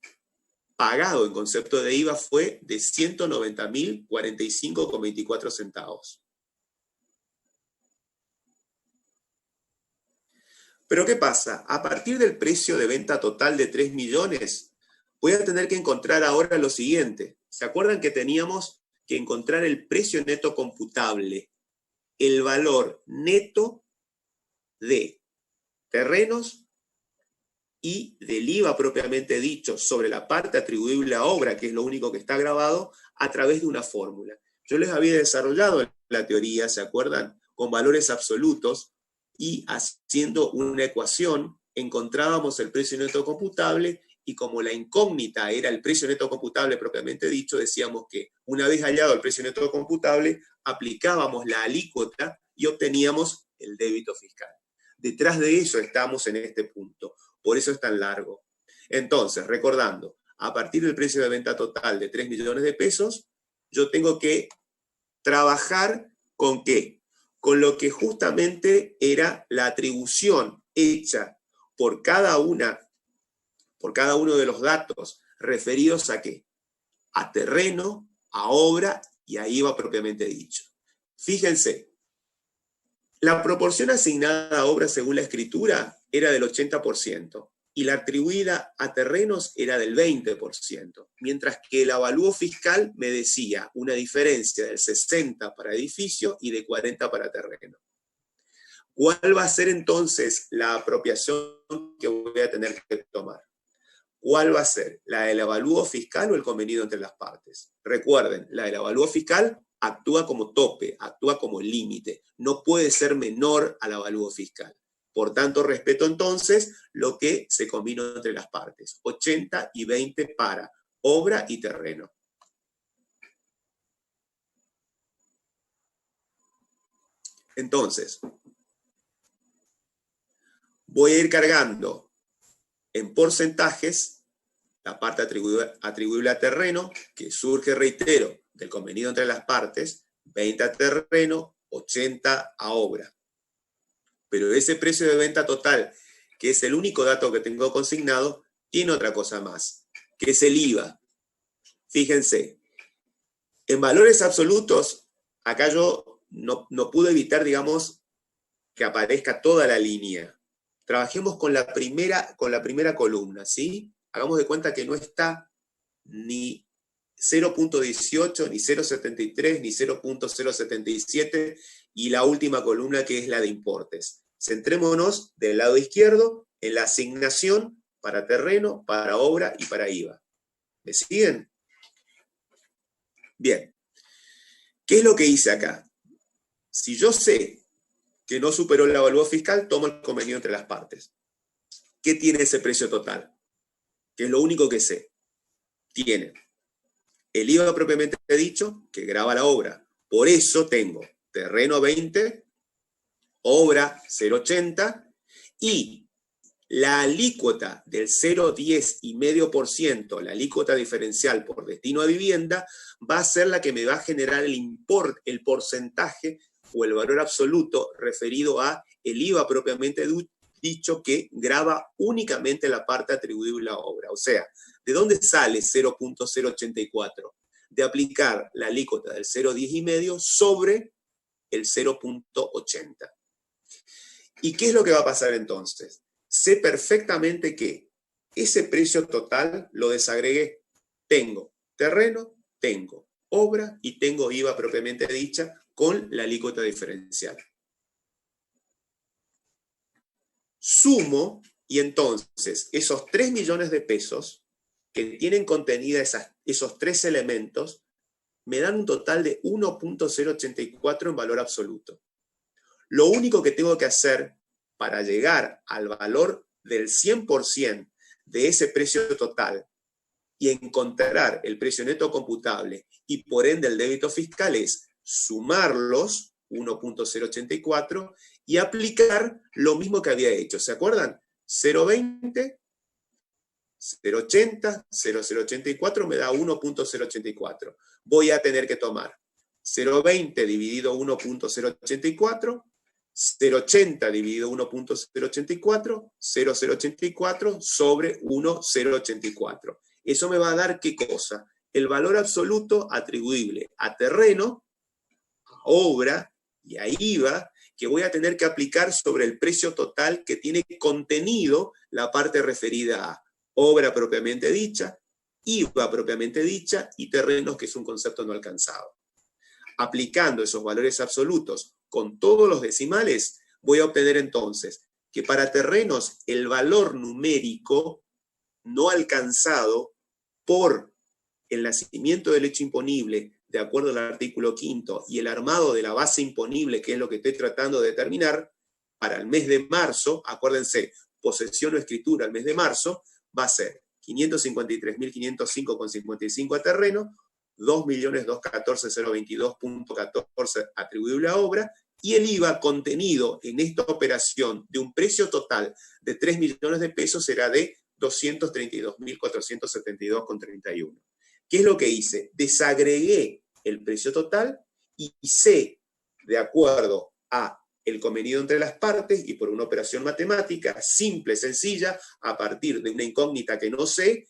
pagado en concepto de IVA fue de 190.045,24 centavos. Pero ¿qué pasa? A partir del precio de venta total de 3 millones, voy a tener que encontrar ahora lo siguiente. ¿Se acuerdan que teníamos que encontrar el precio neto computable? El valor neto de terrenos y del IVA propiamente dicho sobre la parte atribuible a obra, que es lo único que está grabado, a través de una fórmula. Yo les había desarrollado la teoría, ¿se acuerdan? Con valores absolutos, y haciendo una ecuación encontrábamos el precio neto computable, y como la incógnita era el precio neto computable propiamente dicho, decíamos que una vez hallado el precio neto computable, aplicábamos la alícuota y obteníamos el débito fiscal. Detrás de eso estamos en este punto. Por eso es tan largo. Entonces, recordando, a partir del precio de venta total de 3 millones de pesos, yo tengo que trabajar ¿con qué? Con lo que justamente era la atribución hecha por cada uno de los datos referidos ¿a qué? A terreno, a obra y a IVA propiamente dicho. Fíjense, la proporción asignada a obra según la escritura era del 80% y la atribuida a terrenos era del 20%, mientras que el avalúo fiscal me decía una diferencia del 60% para edificio y de 40% para terreno. ¿Cuál va a ser entonces la apropiación que voy a tener que tomar? ¿Cuál va a ser? ¿La del avalúo fiscal o el convenido entre las partes? Recuerden, la del avalúo fiscal actúa como tope, actúa como límite. No puede ser menor al avalúo fiscal. Por tanto, respeto entonces lo que se combinó entre las partes. 80 y 20 para obra y terreno. Entonces, voy a ir cargando en porcentajes la parte atribuible a terreno, que surge, reitero, del convenido entre las partes, 20 a terreno, 80 a obra. Pero ese precio de venta total, que es el único dato que tengo consignado, tiene otra cosa más, que es el IVA. Fíjense, en valores absolutos, acá yo no pude evitar, digamos, que aparezca toda la línea. Trabajemos con la primera columna, ¿sí? Hagamos de cuenta que no está ni 0.18, ni 0.73, ni 0.077, y la última columna que es la de importes. Centrémonos del lado izquierdo en la asignación para terreno, para obra y para IVA. ¿Me siguen? Bien. ¿Qué es lo que hice acá? Si yo sé que no superó el avalúo fiscal, tomo el convenio entre las partes. ¿Qué tiene ese precio total? Que es lo único que sé. Tiene el IVA propiamente dicho, que grava la obra. Por eso tengo terreno 20, obra 0,80 y la alícuota del 0,10,5%, la alícuota diferencial por destino a vivienda, va a ser la que me va a generar el porcentaje o el valor absoluto referido a el IVA propiamente dicho, que grava únicamente la parte atribuible a obra. O sea, ¿de dónde sale 0.084? De aplicar la alícuota del 0,10,5 sobre el 0.80. ¿Y qué es lo que va a pasar entonces? Sé perfectamente que ese precio total lo desagregué. Tengo terreno, tengo obra y tengo IVA propiamente dicha con la alícuota diferencial. Sumo y entonces esos 3 millones de pesos que tienen contenida esos tres elementos me dan un total de 1.084 en valor absoluto. Lo único que tengo que hacer para llegar al valor del 100% de ese precio total y encontrar el precio neto computable y por ende el débito fiscal es sumarlos, 1.084, y aplicar lo mismo que había hecho. ¿Se acuerdan? 0.20, 0.80, 0.084 me da 1.084. Voy a tener que tomar 0.20 dividido 1.084, 0.80 dividido 1.084, 0.084 sobre 1.084. Eso me va a dar, ¿qué cosa? El valor absoluto atribuible a terreno, a obra y a IVA, que voy a tener que aplicar sobre el precio total que tiene contenido la parte referida a obra propiamente dicha, IVA propiamente dicha y terrenos, que es un concepto no alcanzado. Aplicando esos valores absolutos con todos los decimales, voy a obtener entonces que para terrenos el valor numérico no alcanzado por el nacimiento del hecho imponible, de acuerdo al artículo 5, y el armado de la base imponible, que es lo que estoy tratando de determinar, para el mes de marzo, acuérdense, posesión o escritura al mes de marzo, va a ser 553.505,55 a terreno, 2.214.022.14 atribuible a obra, y el IVA contenido en esta operación de un precio total de 3 millones de pesos será de 232.472,31. ¿Qué es lo que hice? Desagregué el precio total y sé, de acuerdo a el convenido entre las partes y por una operación matemática simple, sencilla, a partir de una incógnita que no sé,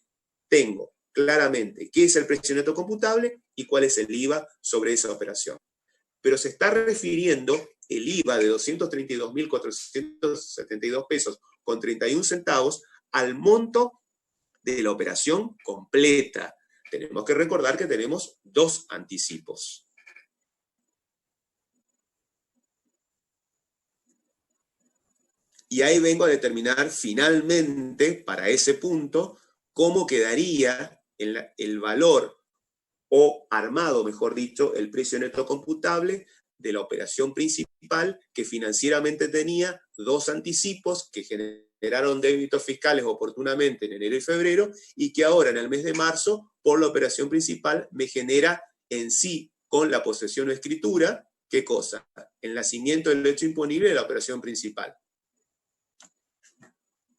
tengo claramente qué es el precio neto computable y cuál es el IVA sobre esa operación. Pero se está refiriendo el IVA de 232.472 pesos con 31 centavos al monto de la operación completa. Tenemos que recordar que tenemos dos anticipos. Y ahí vengo a determinar finalmente, para ese punto, cómo quedaría el valor, o armado, mejor dicho, el precio neto computable de la operación principal, que financieramente tenía dos anticipos que generaron débitos fiscales oportunamente en enero y febrero, y que ahora en el mes de marzo, por la operación principal, me genera en sí, con la posesión o escritura, ¿qué cosa? El nacimiento del hecho imponible de la operación principal.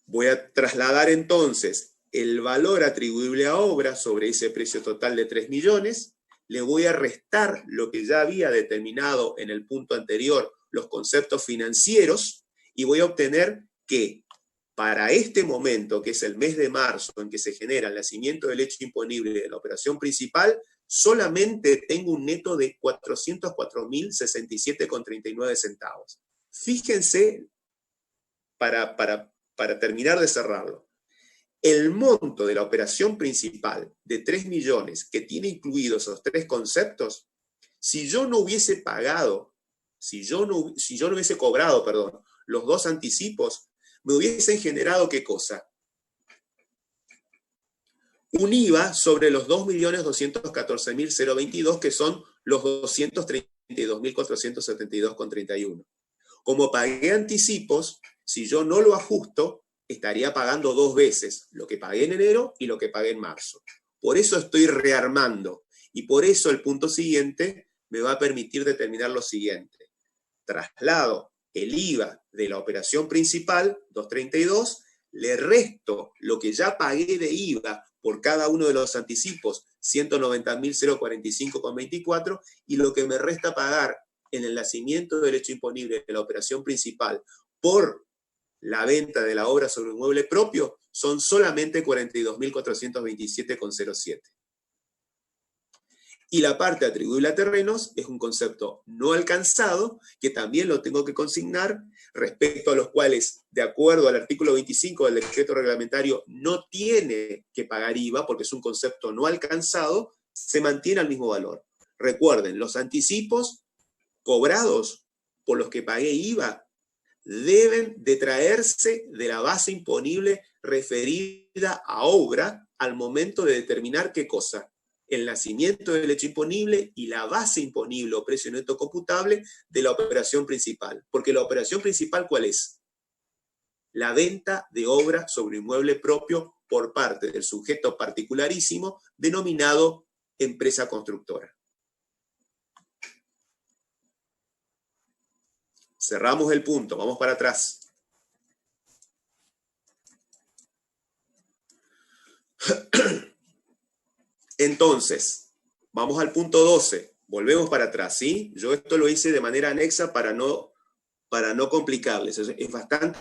Voy a trasladar entonces el valor atribuible a obra sobre ese precio total de 3 millones, le voy a restar lo que ya había determinado en el punto anterior, los conceptos financieros, y voy a obtener que para este momento, que es el mes de marzo, en que se genera el nacimiento del hecho imponible de la operación principal, solamente tengo un neto de 404.067,39 centavos. Fíjense, para terminar de cerrarlo, el monto de la operación principal de 3 millones, que tiene incluidos esos tres conceptos, si yo no hubiese pagado, si yo no hubiese cobrado, perdón, los dos anticipos, me hubiesen generado ¿qué cosa? Un IVA sobre los 2.214.022, que son los 232.472,31. Como pagué anticipos, si yo no lo ajusto, estaría pagando dos veces, lo que pagué en enero y lo que pagué en marzo. Por eso estoy rearmando, y por eso el punto siguiente me va a permitir determinar lo siguiente. Traslado el IVA de la operación principal, 232, le resto lo que ya pagué de IVA por cada uno de los anticipos, 190.045,24, y lo que me resta pagar en el nacimiento del hecho imponible de la operación principal por la venta de la obra sobre inmueble propio son solamente 42.427,07. Y la parte atribuible a terrenos es un concepto no alcanzado, que también lo tengo que consignar, respecto a los cuales, de acuerdo al artículo 25 del decreto reglamentario, no tiene que pagar IVA, porque es un concepto no alcanzado, se mantiene al mismo valor. Recuerden, los anticipos cobrados por los que pagué IVA deben detraerse de la base imponible referida a obra al momento de determinar qué cosa, el nacimiento del hecho imponible y la base imponible o precio neto computable de la operación principal. Porque la operación principal, ¿cuál es? La venta de obra sobre inmueble propio por parte del sujeto particularísimo denominado empresa constructora. Cerramos el punto, vamos para atrás. Entonces, vamos al punto 12, volvemos para atrás, ¿sí? Yo esto lo hice de manera anexa para no complicarles, es bastante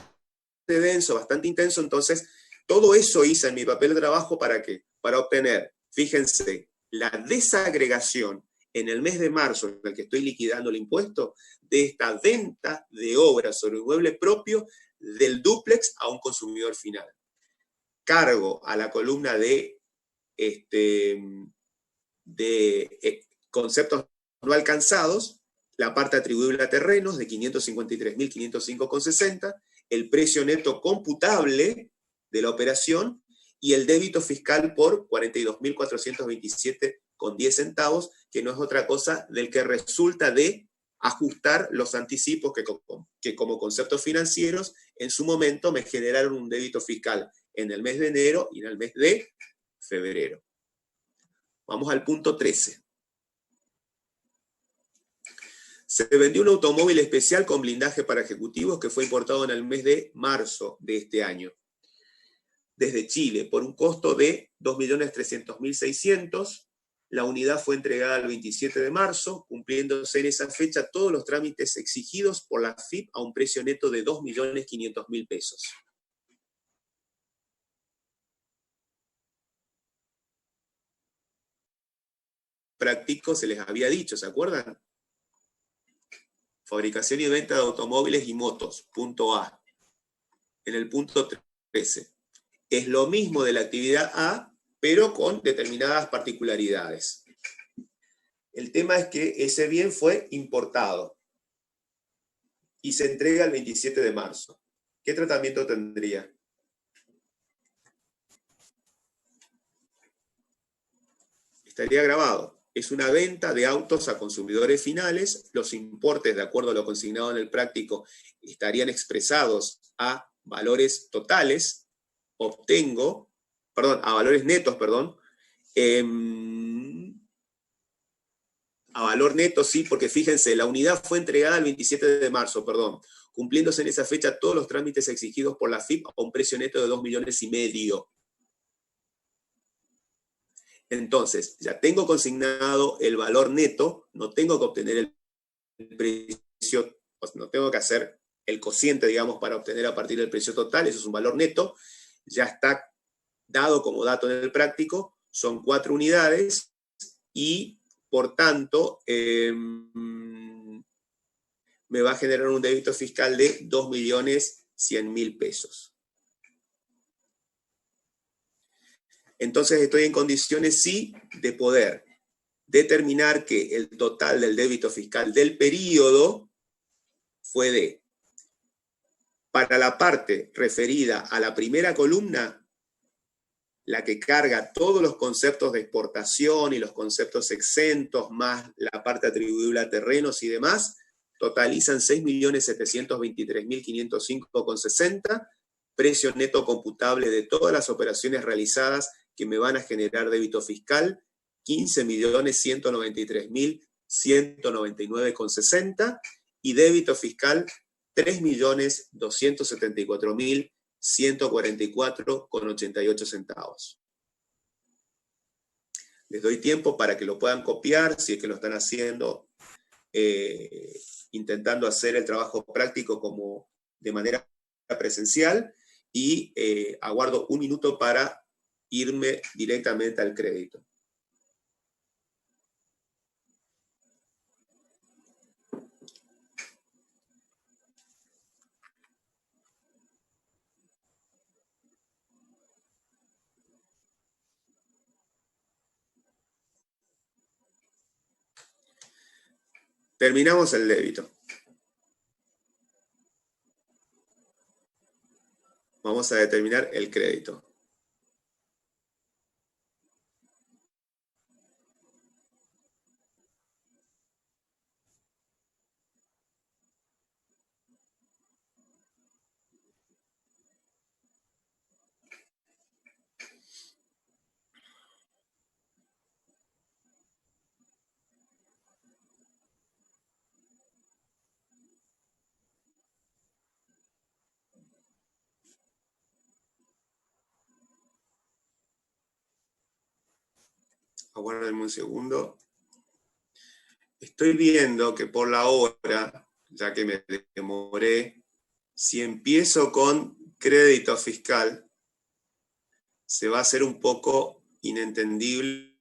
denso, bastante intenso, entonces todo eso hice en mi papel de trabajo, ¿para qué? Para obtener, fíjense, la desagregación en el mes de marzo, en el que estoy liquidando el impuesto, de esta venta de obras sobre inmueble propio del dúplex a un consumidor final. Cargo a la columna de conceptos no alcanzados, la parte atribuible a terrenos de 553.505,60, el precio neto computable de la operación y el débito fiscal por 42.427,10 centavos, que no es otra cosa del que resulta de ajustar los anticipos que como conceptos financieros en su momento me generaron un débito fiscal en el mes de enero y en el mes de febrero. Vamos al punto 13. Se vendió un automóvil especial con blindaje para ejecutivos que fue importado en el mes de marzo de este año, desde Chile, por un costo de 2.300.600. La unidad fue entregada el 27 de marzo, cumpliéndose en esa fecha todos los trámites exigidos por la AFIP a un precio neto de 2.500.000 pesos. Práctico se les había dicho, ¿se acuerdan? Fabricación y venta de automóviles y motos, punto A. En el punto 13. Es lo mismo de la actividad A, pero con determinadas particularidades. El tema es que ese bien fue importado y se entrega el 27 de marzo. ¿Qué tratamiento tendría? Estaría grabado. Es una venta de autos a consumidores finales. Los importes, de acuerdo a lo consignado en el práctico, estarían expresados a valores totales. Obtengo, perdón, a valores netos, perdón. A valor neto, sí, porque fíjense, la unidad fue entregada el 27 de marzo, perdón, cumpliéndose en esa fecha todos los trámites exigidos por la FIP a un precio neto de 2,5 millones. Entonces, ya tengo consignado el valor neto, no tengo que obtener el precio, pues no tengo que hacer el cociente, digamos, para obtener a partir del precio total, eso es un valor neto, ya está dado como dato en el práctico, son 4 unidades y, por tanto, me va a generar un débito fiscal de 2.100.000 pesos. Entonces estoy en condiciones, sí, de poder determinar que el total del débito fiscal del periodo fue de, para la parte referida a la primera columna, la que carga todos los conceptos de exportación y los conceptos exentos, más la parte atribuible a terrenos y demás, totalizan 6.723.505,60, precio neto computable de todas las operaciones realizadas que me van a generar débito fiscal, 15.199.199,60, y débito fiscal, 3.274.144,88 centavos. Les doy tiempo para que lo puedan copiar, si es que lo están haciendo, intentando hacer el trabajo práctico como de manera presencial, y aguardo un minuto para irme directamente al crédito. Terminamos el débito. Vamos a determinar el crédito. Aguárdenme un segundo. Estoy viendo que por la hora, ya que me demoré, si empiezo con crédito fiscal, se va a hacer un poco inentendible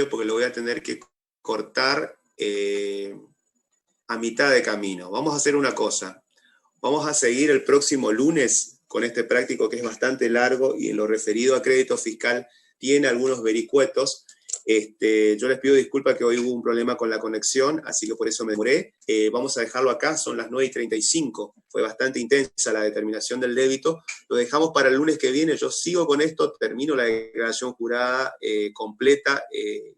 porque lo voy a tener que cortar a mitad de camino. Vamos a hacer una cosa. Vamos a seguir el próximo lunes con este práctico que es bastante largo y en lo referido a crédito fiscal tiene algunos vericuetos. Yo les pido disculpas que hoy hubo un problema con la conexión, así que por eso me demoré. Vamos a dejarlo acá, son las 9:35. Fue bastante intensa la determinación del débito. Lo dejamos para el lunes que viene. Yo sigo con esto, termino la declaración jurada completa.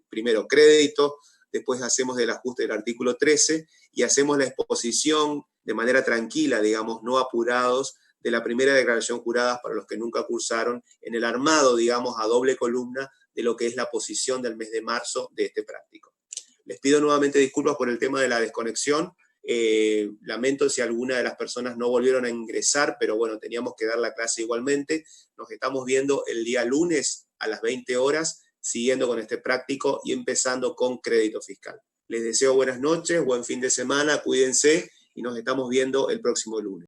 Primero crédito, después hacemos el ajuste del artículo 13 y hacemos la exposición de manera tranquila, digamos, no apurados, de la primera declaración jurada para los que nunca cursaron, en el armado, digamos, a doble columna de lo que es la posición del mes de marzo de este práctico. Les pido nuevamente disculpas por el tema de la desconexión. Lamento si alguna de las personas no volvieron a ingresar, pero bueno, teníamos que dar la clase igualmente. Nos estamos viendo el día lunes a las 20 horas, siguiendo con este práctico y empezando con crédito fiscal. Les deseo buenas noches, buen fin de semana, cuídense y nos estamos viendo el próximo lunes.